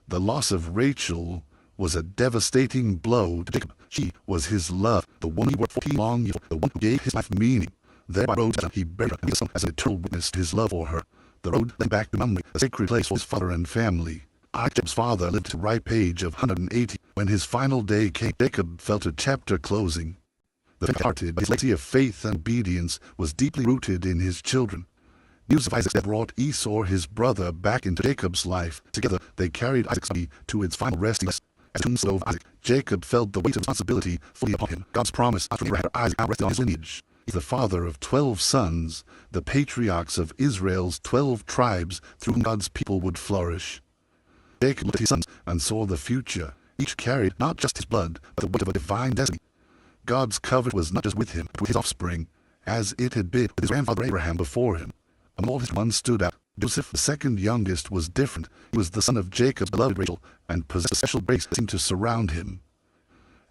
The loss of Rachel was a devastating blow to Jacob. She was his love, the woman he worked 14 long years for, the one who gave his life meaning. Thereby road he buried her and his son as an eternal witness to his love for her. The road led back to Mamre, a sacred place for his father and family. Jacob's father lived to the ripe age of 180. When his final day came, Jacob felt a chapter closing. The faint-hearted, but his legacy of faith and obedience was deeply rooted in his children. News of Isaac's death brought Esau, his brother, back into Jacob's life. Together, they carried Isaac's body to its final resting place. As the tombstone of Isaac, Jacob felt the weight of responsibility fully upon him. God's promise after Abraham, Isaac now rested on his lineage. He's the father of 12 sons, the patriarchs of Israel's 12 tribes through whom God's people would flourish. Jacob looked at his sons and saw the future. Each carried not just his blood, but the weight of a divine destiny. God's covenant was not just with him, but with his offspring, as it had been with his grandfather Abraham before him. Among all his one stood out. Joseph, the second youngest, was different. He was the son of Jacob's beloved Rachel, and possessed a special grace that seemed to surround him.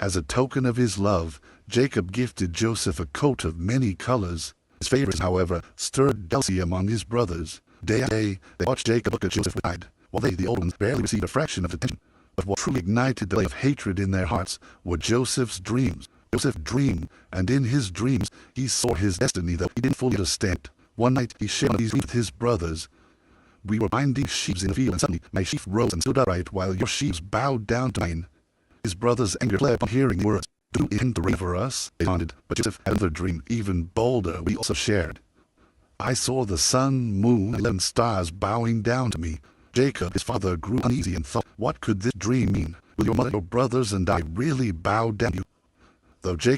As a token of his love, Jacob gifted Joseph a coat of many colors. His favors, however, stirred jealousy among his brothers. Day after day, they watched Jacob look at Joseph with pride, while they, the old ones, barely received a fraction of attention. But what truly ignited the flame of hatred in their hearts were Joseph's dreams. Joseph dreamed, and in his dreams, he saw his destiny, though he didn't fully understand it. One night, he shared one of these dreams with his brothers. We were minding sheep in the field, and suddenly my sheep rose and stood upright, while your sheep bowed down to mine. His brothers' anger fled upon hearing the words. Do you intend to reign over us? They taunted. But Joseph had another dream, even bolder, we also shared. I saw the sun, moon, and 11 stars bowing down to me. Jacob, his father, grew uneasy and thought, what could this dream mean? Will your mother, your brothers, and I really bow down to you? Though Jacob